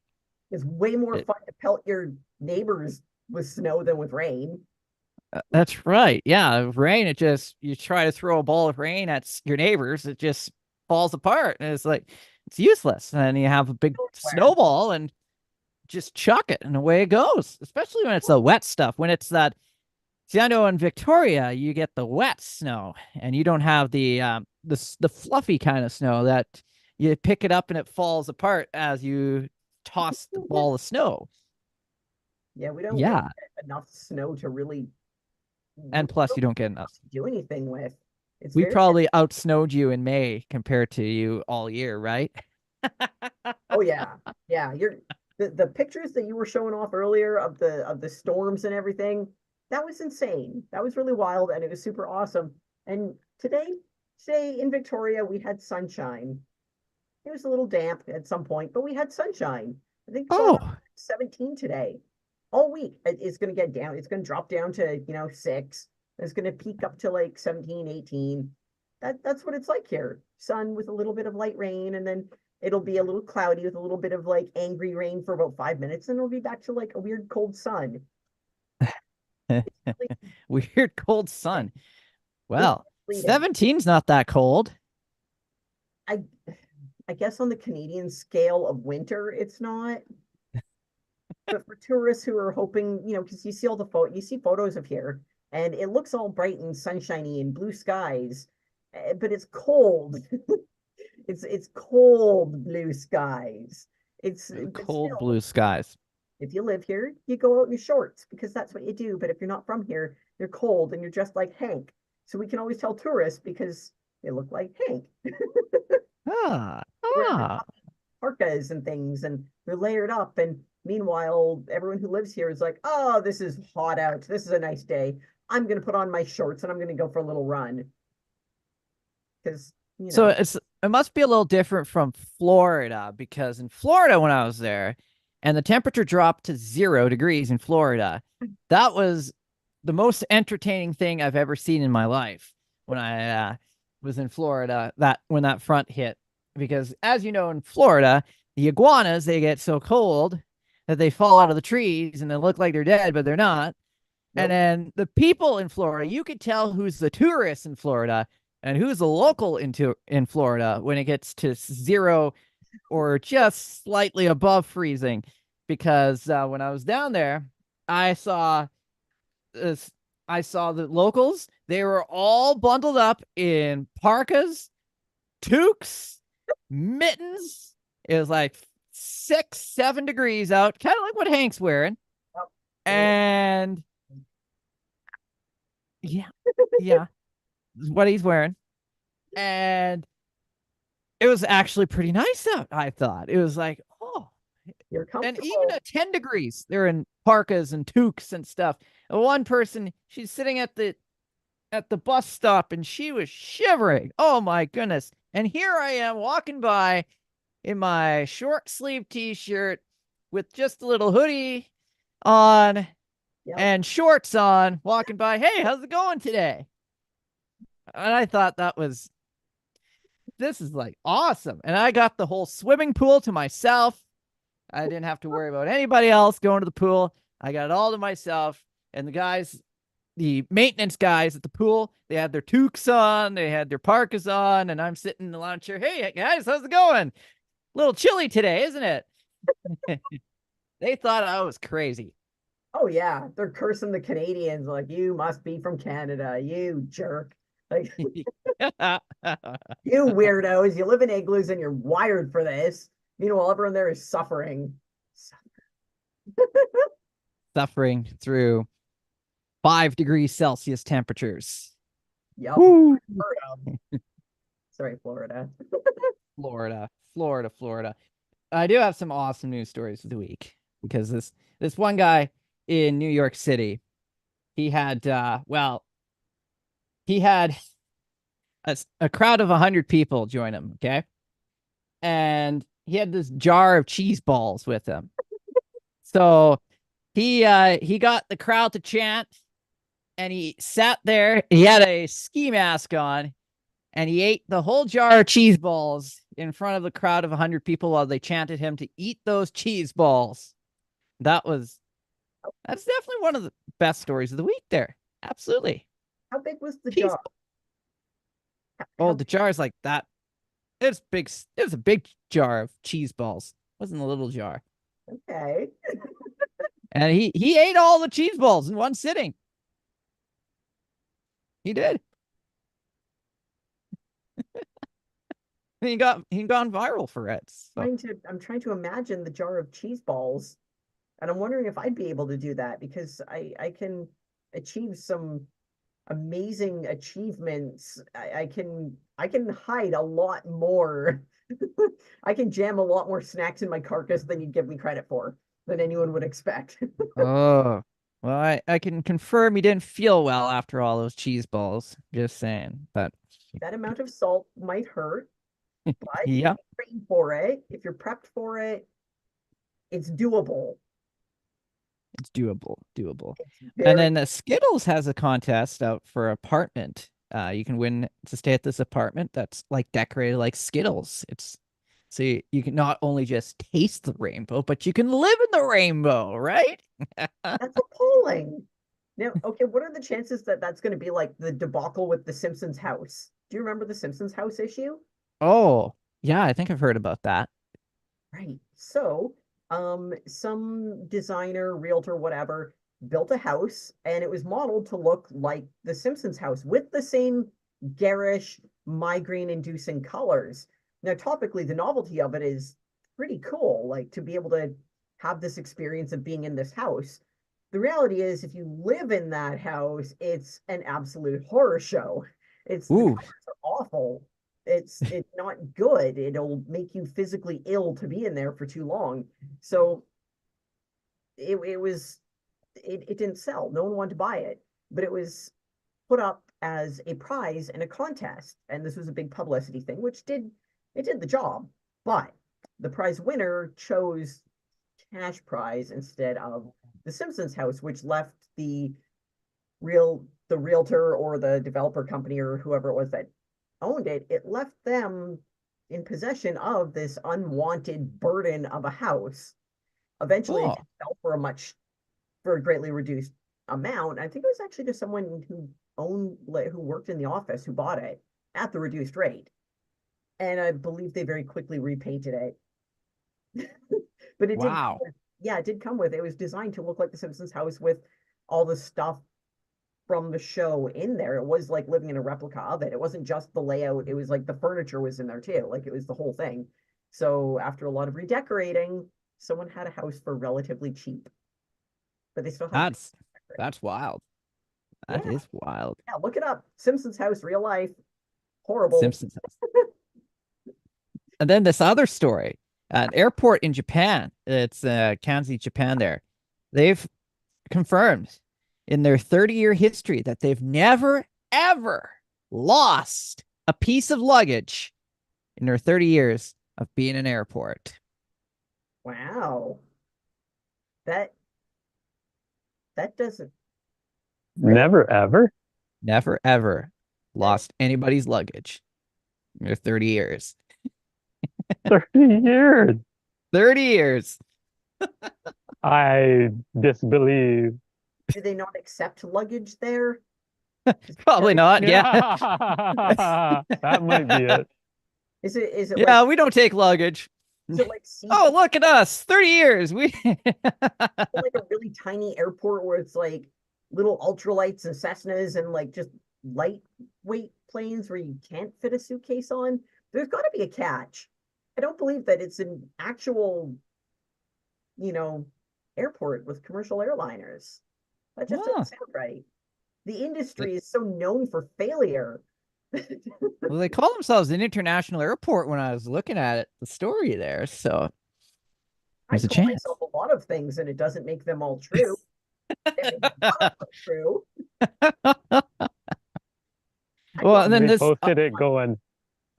It's way more It- fun to pelt your neighbors with snow than with rain. That's right. Yeah, rain, you try to throw a ball of rain at your neighbors, it just falls apart. And it's like, it's useless. And then you have a big snowball and just chuck it and away it goes, especially when it's the wet stuff. When it's that, see, I know in Victoria, you get the wet snow and you don't have the fluffy kind of snow that you pick it up and it falls apart as you toss the ball of snow. Yeah, we don't Yeah. get enough snow to really And plus, you don't get enough. do anything with. It's We very probably outsnowed you in May compared to you all year, right? Oh yeah. Yeah, the pictures that you were showing off earlier of the storms and everything, that was insane. That was really wild and it was super awesome. And today in Victoria we had sunshine. It was a little damp at some point, but we had sunshine. I think it's Oh, 17 today. All week it's going to get down. It's going to drop down to, 6. It's going to peak up to like 17, 18. that's what it's like here. Sun with a little bit of light rain, and then it'll be a little cloudy with a little bit of like angry rain for about 5 minutes, and it'll be back to like a weird cold sun. It's Weird cold sun. Well, fleeting. 17's not that cold. I I guess on the Canadian scale of winter, it's not. But for tourists who are hoping, because you see all you see photos of here, and it looks all bright and sunshiny and blue skies, but it's cold. It's cold blue skies. But Cold still, blue skies. if you live here, you go out in your shorts because that's what you do. But if you're not from here, you're cold and you're dressed like Hank. So we can always tell tourists because they look like Hank. Ah, Wearing their ah. parkas and things, and they're layered up. And meanwhile, everyone who lives here is like, "Oh, this is hot out. This is a nice day. I'm gonna put on my shorts and I'm gonna go for a little run." Because So it must be a little different from Florida, because in Florida when I was there and the temperature dropped to 0 degrees in Florida, that was the most entertaining thing I've ever seen in my life when I was in Florida, that when that front hit. Because as you know, in Florida, the iguanas, they get so cold that they fall out of the trees and they look like they're dead, but they're not. And Nope. then the people in Florida, you could tell who's the tourist in Florida and who's the local in Florida when it gets to 0 or just slightly above freezing. Because when I was down there, I saw this. I saw the locals. They were all bundled up in parkas, toques, mittens. It was like 6, 7 degrees out, kind of like what Hank's wearing. Yep. And yeah, what he's wearing. And it was actually pretty nice out, I thought. It was like, oh, You're and even comfortable. at 10 degrees, they're in parkas and toques and stuff. And one person, she's sitting at the bus stop and she was shivering. Oh my goodness. And here I am walking by in my short sleeve t-shirt with just a little hoodie on Yep. and shorts on, walking by. Hey, how's it going today? And I thought this is like awesome. And I got the whole swimming pool to myself. I didn't have to worry about anybody else going to the pool. I got it all to myself. And the maintenance guys at the pool, they had their toques on, they had their parkas on, and I'm sitting in the lounge chair. Hey guys, how's it going? A little chilly today, isn't it? They thought I was crazy. Oh yeah, they're cursing the Canadians like, "You must be from Canada, you jerk." Like, "You weirdos, you live in igloos and you're wired for this." Meanwhile, everyone there is suffering. Suffering through 5 degrees Celsius temperatures. Yep. Woo! Sorry, Florida. Florida. I do have some awesome news stories of the week, because this one guy in New York City, he had he had a crowd of 100 people join him, okay? And he had this jar of cheese balls with him. So he got the crowd to chant, and he sat there. He had a ski mask on, and he ate the whole jar of cheese balls in front of the crowd of 100 people while they chanted him to eat those cheese balls. That's definitely one of the best stories of the week there. Absolutely. How big was the Cheese jar? Oh, the jar is like that. It's big. It was a big jar of cheese balls. It wasn't a little jar. Okay. And he ate all the cheese balls in one sitting. He did. And he gone viral for it. So. I'm trying to imagine the jar of cheese balls, and I'm wondering if I'd be able to do that because I can achieve some amazing achievements. I can hide a lot more. I can jam a lot more snacks in my carcass than you'd give me credit for, than anyone would expect. Oh, well, I can confirm he didn't feel well after all those cheese balls. Just saying. But That amount of salt might hurt, but if yeah, you train for it, if you're prepped for it, it's doable. it's doable. It's And very then Skittles has a contest out for apartment You can win to stay at this apartment that's like decorated like Skittles. It's so you can not only just taste the rainbow, but you can live in the rainbow, right? That's appalling. Now, okay, what are the chances that that's going to be like the debacle with the Simpsons house? Do you remember the Simpsons house issue? Oh, yeah, I think I've heard about that. Right. So, some designer, realtor, whatever, built a house and it was modeled to look like the Simpsons house with the same garish, migraine-inducing colors. Now, topically, the novelty of it is pretty cool, like to be able to have this experience of being in this house. The reality is, if you live in that house, it's an absolute horror show. The Ooh, colors are awful. It's not good. It'll make you physically ill to be in there for too long. So it didn't sell. No one wanted to buy it, but it was put up as a prize in a contest, and this was a big publicity thing, which did the job. But the prize winner chose cash prize instead of the Simpsons house, which left the realtor or the developer company or whoever it was that owned it, it left them in possession of this unwanted burden of a house. Eventually, it oh, did sell for a greatly reduced amount. I think it was actually just someone who worked in the office who bought it at the reduced rate, and I believe they very quickly repainted it. But wow. it did come with. It was designed to look like the Simpsons house with all the stuff from the show in there. It was like living in a replica of it. It wasn't just the layout, it was like the furniture was in there too. Like it was the whole thing. So after a lot of redecorating, someone had a house for relatively cheap. But they still had to That's decorate. that's wild. That Yeah, is wild. yeah, look it up. Simpsons house, real life. Horrible. Simpsons house. And then this other story, an airport in Japan. It's Kanzi, Japan. There, they've confirmed in their 30-year history that they've never ever lost a piece of luggage in their 30 years of being an airport. Wow. That that doesn't really. Never ever. Never ever lost anybody's luggage in their 30 years. 30 years. 30 years. I disbelieve. Do they not accept luggage there? Probably not. Yeah. That might be it. Is it Yeah, like we don't take luggage. is it like sea Oh, look at us. 30 years. We like a really tiny airport where it's like little ultralights and Cessnas and like just lightweight planes where you can't fit a suitcase on? There's got to be a catch. I don't believe that it's an actual, you know, airport with commercial airliners. That just Huh. doesn't sound right. The industry is so known for failure. Well, they call themselves an international airport when I was looking at it, the story there. So I there's a call chance. myself a lot of things, and it doesn't make them all true. True. Well, and then They this posted it going,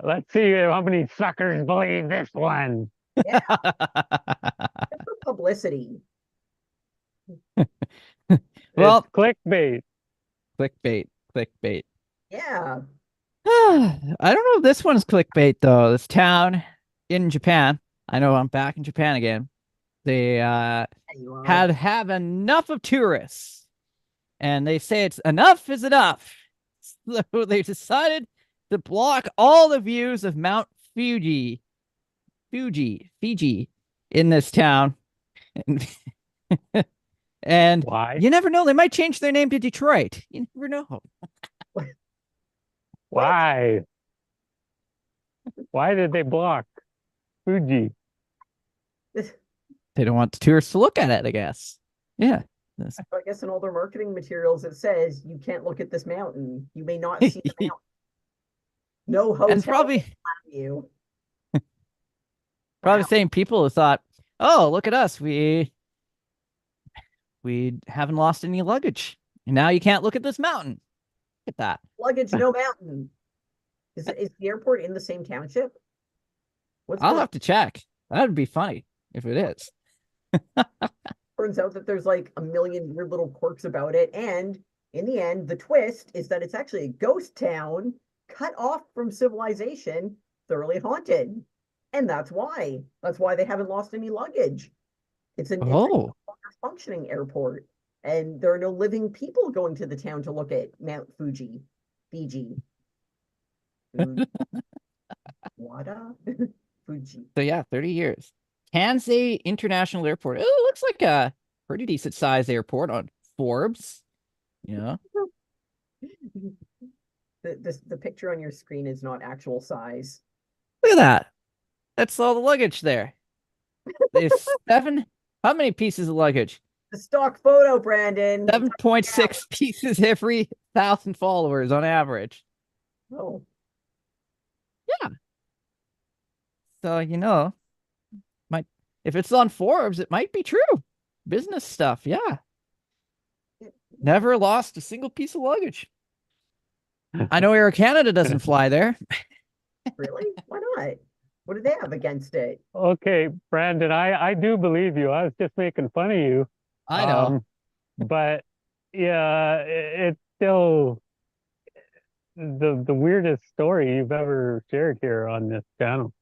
let's see how many suckers believe this one. Yeah, for publicity. well, It's clickbait. clickbait. Yeah. I don't know if this one's clickbait though. This town in Japan. I know I'm back in Japan again. They There you are. have enough of tourists, and they say it's enough is enough. So they decided to block all the views of Mount Fiji in this town. And Why? you never know, they might change their name to Detroit. You never know. Why? Why did they block Fuji? They don't want the tourists to look at it, I guess. Yeah. I guess in all their marketing materials it says you can't look at this mountain. You may not see the mountain. No hotel And probably will allow you. Probably Wow. the same people who thought, "Oh, look at us. We haven't lost any luggage. And now you can't look at this mountain. Look at that." Luggage, no mountain. Is the airport in the same township? What's I'll going have to check. That'd be funny if it is. Turns out that there's like a million weird little quirks about it, and in the end, the twist is that it's actually a ghost town cut off from civilization, thoroughly haunted. And that's why. That's why they haven't lost any luggage. It's a Oh, functioning airport. And there are no living people going to the town to look at Mount Fuji. Fiji. Wada? Fuji. so yeah, 30 years. Kansai International Airport. Oh, it looks like a pretty decent sized airport on Forbes. You know, The picture on your screen is not actual size. look at that. That's all the luggage there. There's seven. How many pieces of luggage? The stock photo, Brandon. 7.6 pieces every 1,000 followers on average. Oh, So, you know, might if it's on Forbes, it might be true. Business stuff, yeah. Never lost a single piece of luggage. I know Air Canada doesn't fly there. really? Why not? What do they have against it? Okay, Brandon, I do believe you. I was just making fun of you. I know. But yeah, it's still the weirdest story you've ever shared here on this channel.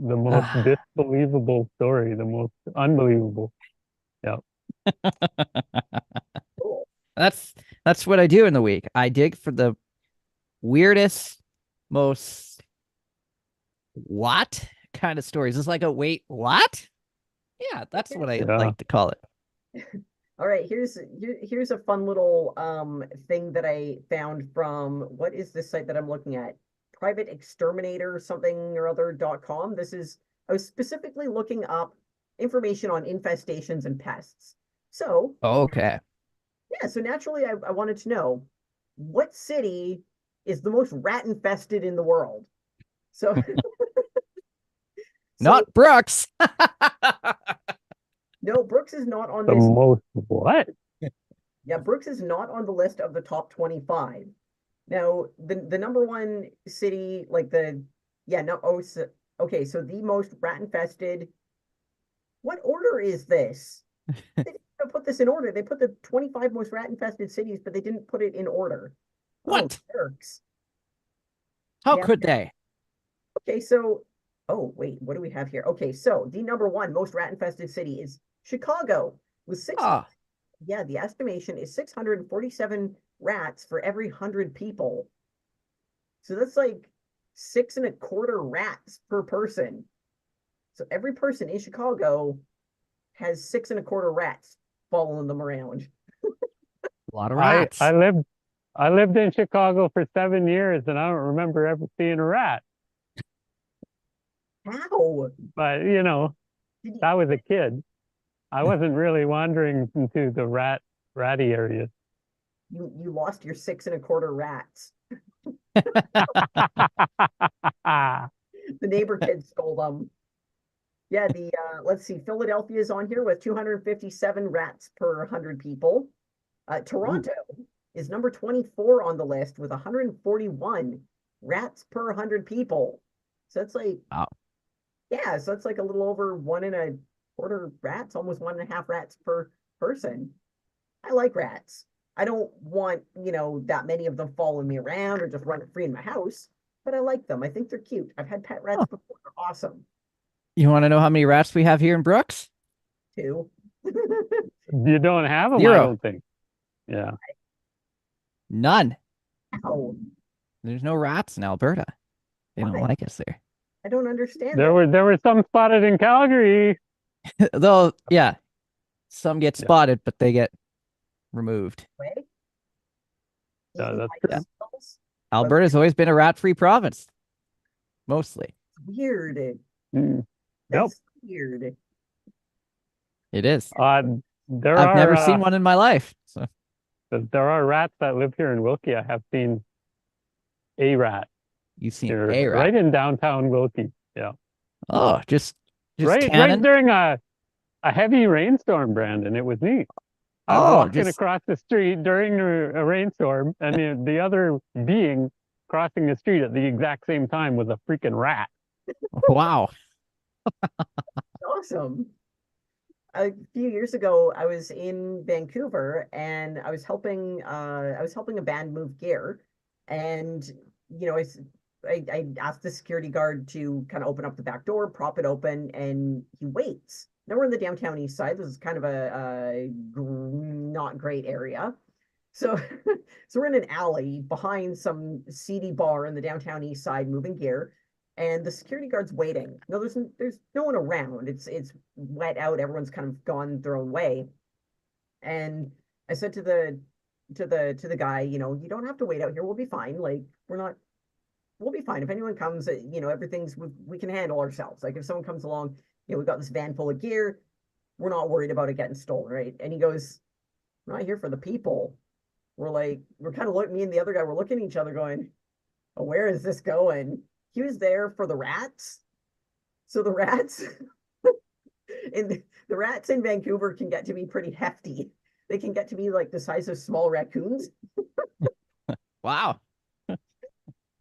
The most disbelievable story, the most unbelievable. Yeah. Cool. That's what I do in the week. I dig for the weirdest, most what kind of stories. It's like a wait, what? Yeah, that's what I Yeah. like to call it. All right, here's a fun little thing that I found from what is this site that I'm looking at? Private exterminator something or other.com. I was specifically looking up information on infestations and pests. So Okay. yeah, so naturally I wanted to know what city is the most rat infested in the world. So, Not Brooks. no, Brooks is not on The this. most what? Yeah, Brooks is not on the list of the top 25. Now, the number one city, like okay, so the most rat infested. What order is this? They didn't put this in order. They put the 25 most rat infested cities, but they didn't put it in order. What? Oh, jerks. How Yeah. could they? Okay, so, oh, wait, what do we have here? Okay, so the number one most rat infested city is Chicago with six. Ah, Yeah, the estimation is 647 rats for every 100 people. So that's like 6.25 rats per person. So every person in Chicago has 6.25 rats following them around. a lot of I rats. I lived in Chicago for 7 years and I don't remember ever seeing a rat. How? But you know, Did you, I was a kid. I wasn't really wandering into the ratty areas. you lost your 6.25 rats. The neighbor kids stole them. Yeah, let's see, Philadelphia is on here with 257 rats per 100 people. Toronto is number 24 on the list with 141 rats per 100 people. So it's like, Wow. yeah, so it's like a little over 1.25 rats, almost 1.5 rats per person. I like rats. I don't want, that many of them following me around or just running free in my house, but I like them. I think they're cute. I've had pet rats before. They're awesome You want to know how many rats we have here in Brooks? too. You don't have them, I 0. don't think. Yeah. None. Ow. There's no rats in Alberta. They don't Why? like us there. I don't understand There that. were some spotted in Calgary. Though, yeah, some get Yeah. spotted, but they get removed. Way. Yeah, Eaten that's by true. themselves? Alberta's always been a rat-free province. Mostly. Weird. Mm. Yep. That's weird. It is. There I've are never seen one in my life. So there are rats that live here in Wilkie. I have seen a rat you've seen here, a rat. right in downtown Wilkie. Yeah. Oh, just Right cannon. during a heavy rainstorm, Brandon. It was neat. I was Oh, walking just across the street during a rainstorm, and the other being crossing the street at the exact same time was a freaking rat. wow. Awesome. a few years ago, I was in Vancouver and I was helping a band move gear, and you know, I asked the security guard to kind of open up the back door, prop it open, and he waits. Now we're in the downtown east side. This is kind of a not great area. So, so we're in an alley behind some seedy bar in the downtown east side moving gear, and the security guard's waiting. No, there's no one around. It's wet out. Everyone's kind of gone their own way. And I said to the guy, you know, you don't have to wait out here. We'll be fine. Like we'll be fine. If anyone comes, you know, we can handle ourselves. Like if someone comes along, you know, we've got this van full of gear. We're not worried about it getting stolen, right? And he goes, "I'm not here for the people." We're kind of looking, me and the other guy, we're looking at each other going, oh, where is this going? He was there for the rats. So the rats the rats in Vancouver can get to be pretty hefty. They can get to be like the size of small raccoons. Wow.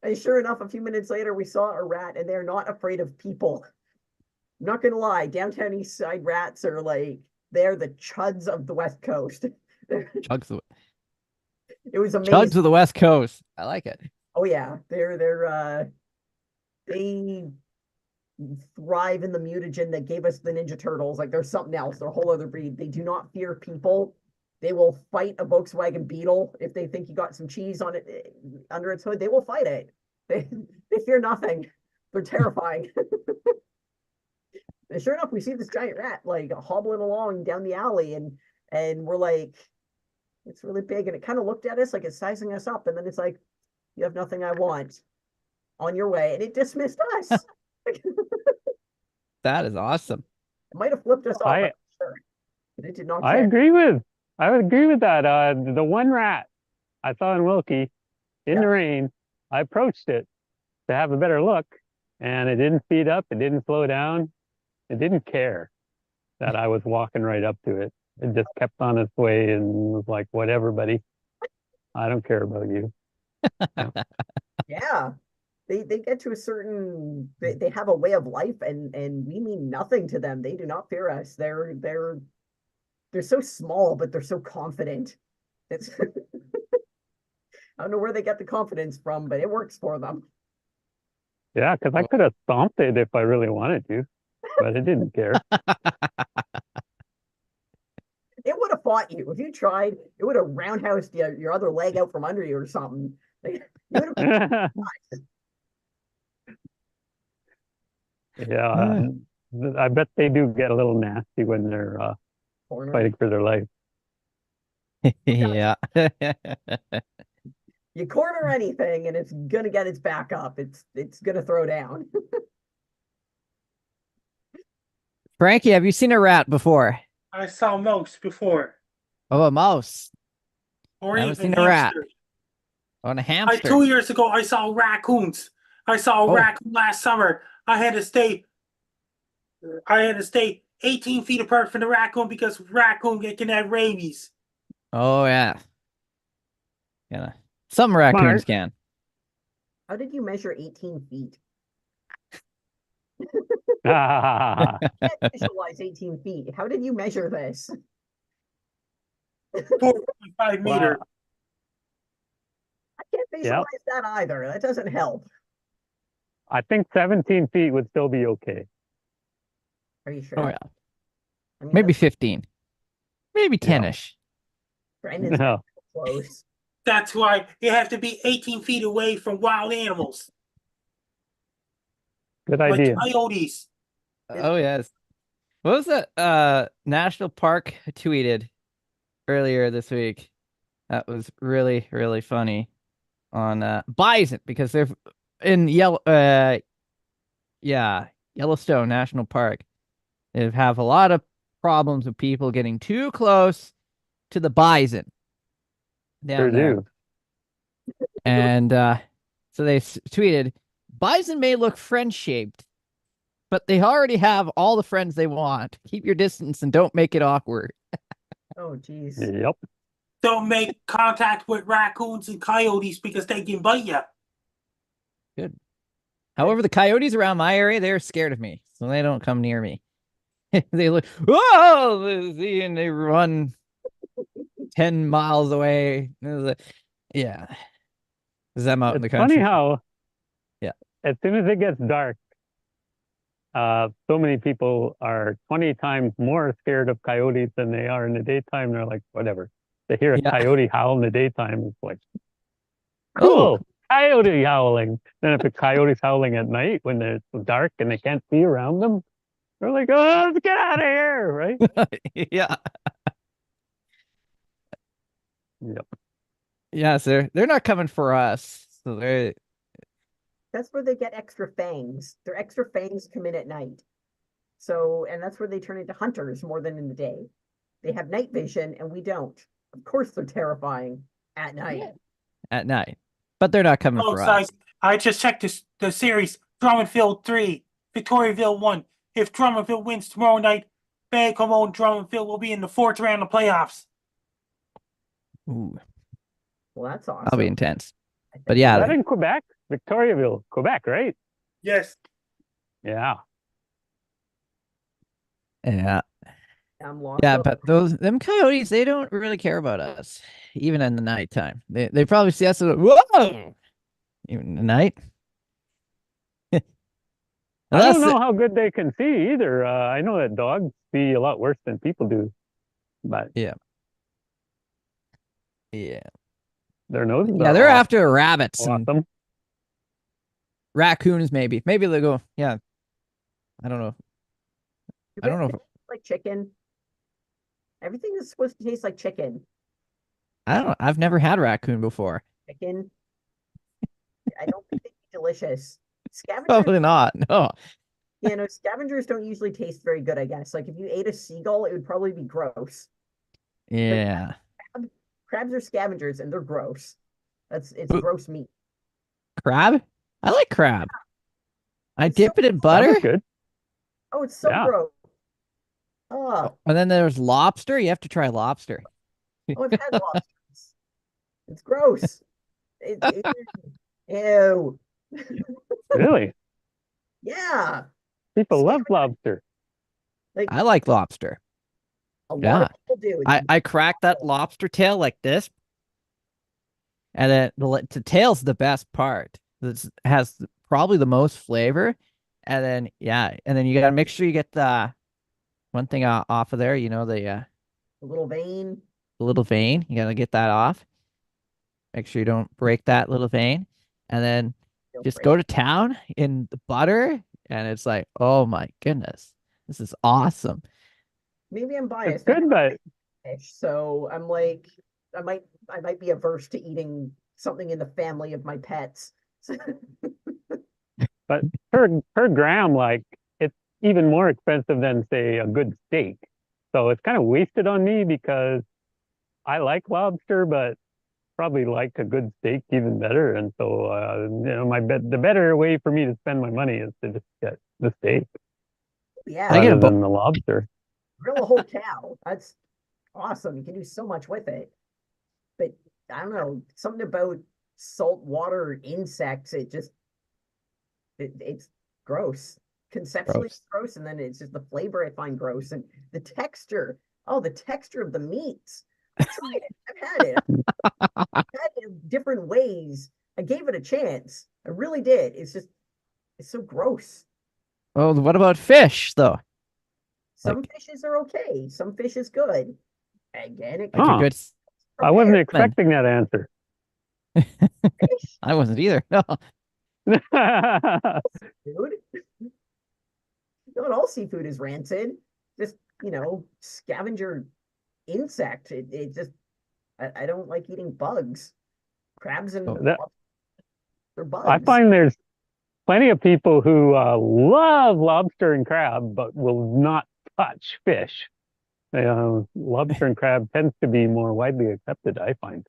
And sure enough, a few minutes later, we saw a rat, and they're not afraid of people. I'm not gonna lie, downtown east side rats are like, they're the chuds of the West Coast. Chugs of, It was amazing. chugs of the West Coast. I like it. Oh yeah, they thrive in the mutagen that gave us the Ninja Turtles. Like there's something else. They're a whole other breed. They do not fear people. They will fight a Volkswagen Beetle if they think you got some cheese on it under its hood. They will fight it. They fear nothing. They're terrifying. And sure enough, we see this giant rat like hobbling along down the alley, and we're like, it's really big, and it kind of looked at us like it's sizing us up, and then it's like, you have nothing I want. On your way, and it dismissed us. That is awesome. It might have flipped us off, I'm not sure. But it did not I care. agree with that. The one rat I saw in Wilkie in the rain, I approached it to have a better look, and it didn't speed up, it didn't slow down, it didn't care that I was walking right up to it. It just kept on its way and was like, whatever, buddy. I don't care about you. Yeah. They get to a certain they have a way of life, and we mean nothing to them. They do not fear us. They're so small, but they're so confident. It's I don't know where they get the confidence from, but it works for them. Yeah, because I could have stomped it if I really wanted to, but it didn't care. It would have fought you. If you tried, it would have roundhoused your other leg out from under you or something. You would have Yeah, I bet they do get a little nasty when they're cornered. fighting for their life. Yeah. You corner anything, and it's gonna get its back up. It's gonna throw down. Frankie, have you seen a rat before? I saw mouse before, Oh, a mouse. or Haven't even seen a rat. hamster. On a hamster. 2 years ago, I saw raccoons. I saw a Oh. raccoon last summer. I had to stay 18 feet apart from the raccoon because raccoon can have rabies. Oh yeah. Yeah. Some raccoons can. How did you measure 18 feet? Ah, I can't visualize 18 feet. How did you measure this? 4.5 meter. I can't visualize that either. That doesn't help. I think 17 feet would still be okay. Are you sure? Oh yeah. I mean, Maybe that's 15. Maybe 10-ish. Brandon's No. close. That's why you have to be 18 feet away from wild animals, Good like idea. coyotes. Oh yes. What was that national park tweeted earlier this week? That was really, really funny on bison, because they're in Yellowstone National Park. They have a lot of problems with people getting too close to the bison down Sure there. do. And so they tweeted, bison may look friend-shaped, but they already have all the friends they want. Keep your distance and don't make it awkward. Oh, geez. Yep. Don't make contact with raccoons and coyotes because they can bite you. However, the coyotes around my area, they're scared of me, so they don't come near me. they look, whoa, and they run 10 miles away. Yeah. Is them out in the It's funny country? how Yeah. as soon as it gets dark, so many people are 20 times more scared of coyotes than they are in the daytime. They're like, whatever. They hear a Yeah. coyote howl in the daytime, it's like, Oh, cool, coyote howling. Then if a coyote's howling at night when it's dark and they can't see around them, they're like, oh, let's get out of here, right? yeah. Yep. Yes, they're not coming for us. So they're That's where they get extra fangs. Their extra fangs come in at night. So, and that's where they turn into hunters more than in the day. They have night vision and we don't. Of course they're terrifying at night. at night, but they're not coming Oh, for us. guys, I just checked the series. Drummondville 3, Victoriaville 1. If Drummondville wins tomorrow night, Bagcombe and Drummondville will be in the 4th round of playoffs. Ooh, Well, that's that'll be awesome. intense. I But think Is yeah, that in Quebec? Victoriaville, Quebec, right? Yes. Yeah. yeah, I'm locked yeah. up. But them coyotes, they don't really care about us, even in the nighttime. They probably see us and whoa, even in the night. I Unless don't know how good they can see either. I know that dogs see a lot worse than people do, but yeah, their noses yeah, are they're after rabbits and awesome. raccoons. Maybe they'll go. Yeah, I don't know. I don't know. Like chicken. Everything is supposed to taste like chicken. I don't. I've never had raccoon before. Chicken. I don't think they'd be delicious. Scavengers, Probably not. No. Scavengers don't usually taste very good, I guess. Like if you ate a seagull, it would probably be gross. Yeah. Crabs are scavengers and they're gross. It's Ooh, gross meat. crab? I like crab. I It's dip so it in That butter. was good. Oh, it's so Yeah. gross. Oh, And then there's lobster. You have to try lobster. I've had lobsters. It's gross. Ew. Really? Yeah. People love lobster. Like I like lobster. a lot Yeah. of people do. I crack that lobster tail like this, and then the tail's the best part. This has probably the most flavor, and then and then you gotta make sure you get the one thing off of there. You know A little vein. the little vein. You gotta get that off. Make sure you don't break that little vein, and then Feel just free. go to town in the butter, and it's like, oh my goodness, this is awesome. Maybe I'm It's biased. I good, never but had fish, so I'm like, I might be averse to eating something in the family of my pets. but per gram, like it's even more expensive than say a good steak. So it's kind of wasted on me because I like lobster, but probably like a good steak even better. And so the better way for me to spend my money is to just get the steak Yeah, I get a rather than the lobster. grill a whole cow. That's awesome. You can do so much with it. But I don't know, something about saltwater insects, it's gross. Conceptually gross. gross, and then it's just the flavor I find gross and the texture. Oh, the texture of the meats. I've tried it. I've had it. I've had it in different ways. I gave it a chance. I really did. It's so gross. Oh, what about fish though? Some Like fishes are okay. Some fish is good. Again, it like can a Huh. good. I wasn't prepare expecting that answer. fish, I wasn't either. No. dude. Not all seafood is rancid. Just, scavenger insect. It just I don't like eating bugs. Crabs and Oh. they're bugs. I find there's plenty of people who love lobster and crab, but will not touch fish. Lobster and crab tends to be more widely accepted, I find.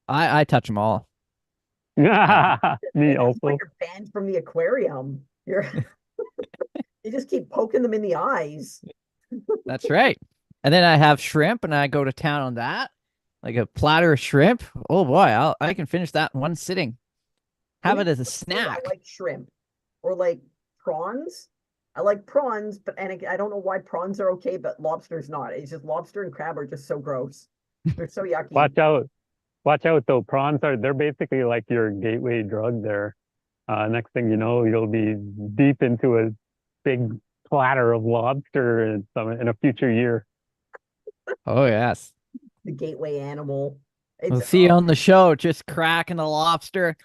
I touch them all. Me That's why also. you're banned from the aquarium. You're you just keep poking them in the eyes. That's right. And then I have shrimp, and I go to town on that, like a platter of shrimp. Oh boy, I can finish that in one sitting. Have it as a I snack. like shrimp or like prawns. I like prawns, but I don't know why prawns are okay, but lobster's not. It's just lobster and crab are just so gross. They're so yucky. Watch out. Watch out though. They're basically like your gateway drug there. Next thing you know, you'll be deep into a big platter of lobster in a future year. Oh yes. The gateway animal. We'll It's see you on the show, just cracking a lobster.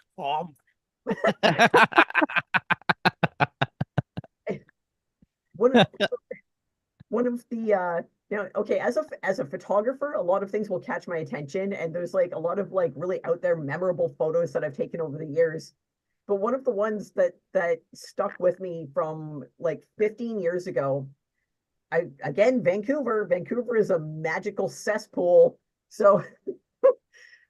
one of one of the okay, as a photographer, a lot of things will catch my attention, and there's like a lot of like really out there memorable photos that I've taken over the years. But one of the ones that stuck with me from like 15 years ago, Vancouver is a magical cesspool. So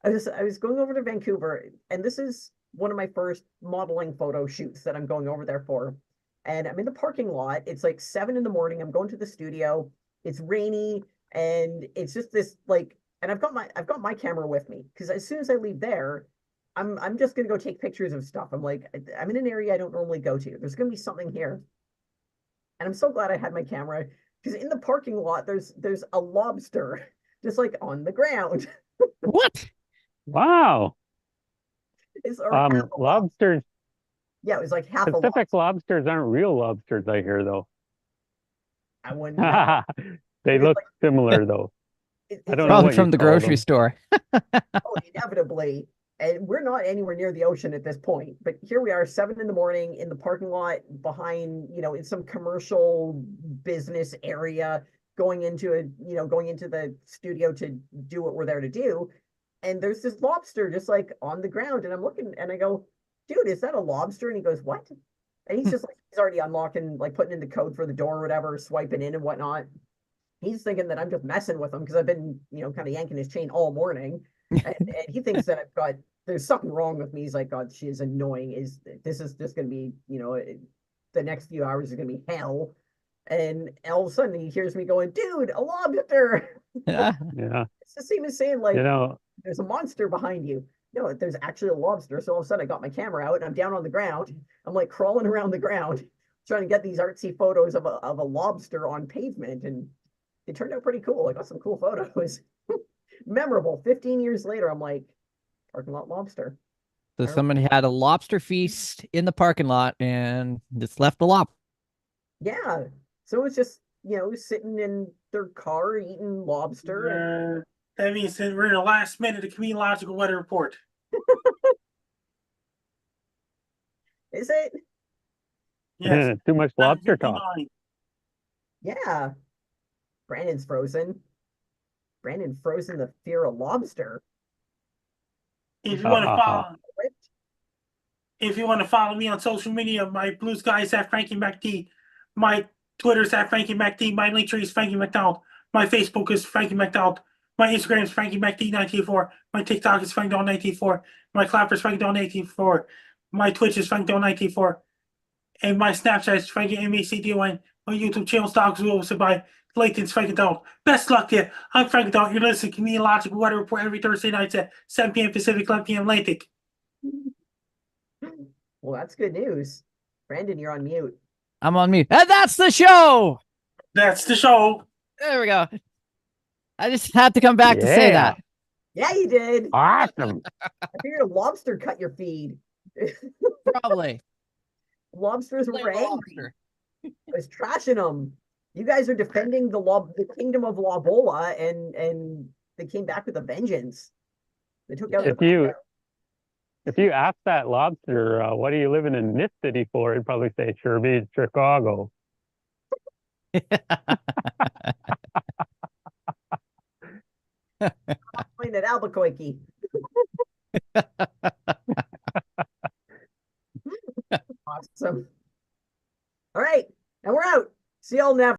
I was going over to Vancouver, and this is one of my first modeling photo shoots that I'm going over there for. And I'm in the parking lot. It's like 7 in the morning. I'm going to the studio. It's rainy, and it's just this like, and I've got my camera with me because as soon as I leave there, I'm just gonna go take pictures of stuff. I'm like, I'm in an area I don't normally go to. There's gonna be something here, and I'm so glad I had my camera because in the parking lot there's a lobster just like on the ground. What? Wow. It's or half a lobster. Lobsters, Yeah, it was like half a Pacific lobster. lobsters aren't real lobsters, I hear though. I wouldn't know. They It's look like similar though. I it's don't like know Probably what you from the call grocery them. store. oh, inevitably. And we're not anywhere near the ocean at this point. But here we are, 7 in the morning in the parking lot behind, in some commercial business area, going into the studio to do what we're there to do. And there's this lobster just like on the ground. And I'm looking and I go, dude, is that a lobster? And he goes, what? And he's just like, he's already unlocking, like putting in the code for the door or whatever, swiping in and whatnot. He's thinking that I'm just messing with him because I've been, kind of yanking his chain all morning. And he thinks that there's something wrong with me. He's like, God, she is annoying. This is just going to be, the next few hours is going to be hell. And all of a sudden he hears me going, dude, a lobster. Yeah. Yeah. It's the same as saying, like, You know, there's a monster behind you. No, there's actually a lobster. So all of a sudden I got my camera out and I'm down on the ground. I'm like crawling around the ground, trying to get these artsy photos of a lobster on pavement. And it turned out pretty cool. I got some cool photos. Memorable. 15 years later, I'm like, parking lot lobster. So somebody had a lobster feast in the parking lot and just left the lobster. Yeah. So it was just, sitting in their car eating lobster. That means that we're in the last minute of meteorological weather report. Is it? Yes. too much lobster talk. 7:59. Yeah. Brandon's frozen. Brandon frozen the fear of lobster. If you want to follow, if you want to follow me on social media, my blue sky is at Frankie MacD. My Twitter's at Frankie MacD. My link tree is Frankie McDonald. My Facebook is Frankie McDonald. My Instagram is Frankie MacD984. My TikTok is Frank Don 984. My Clapper is Frankie Don 984. My Twitch is Frank Don 984. And my Snapchat is Frankie MACDON. My YouTube channel stocks will also by Layton's Frank Donald. Best luck to you. I'm Frank Donald. You're listening to Meteorological Weather Report every Thursday nights at 7 p.m. Pacific, 11 p.m. Atlantic. Well, that's good news. Brandon, you're on mute. I'm on mute. And that's the show. That's the show. There we go. I just had to come back to say that. Yeah, you did. Awesome. I figured a lobster cut your feed. Probably. Lobsters were angry. Lobster. I was trashing them. You guys are defending the kingdom of Lobola, and they came back with a vengeance. They took out If you ask that lobster, what are you living in this city for? It'd probably say, sure be Chicago. Point at Albuquerque.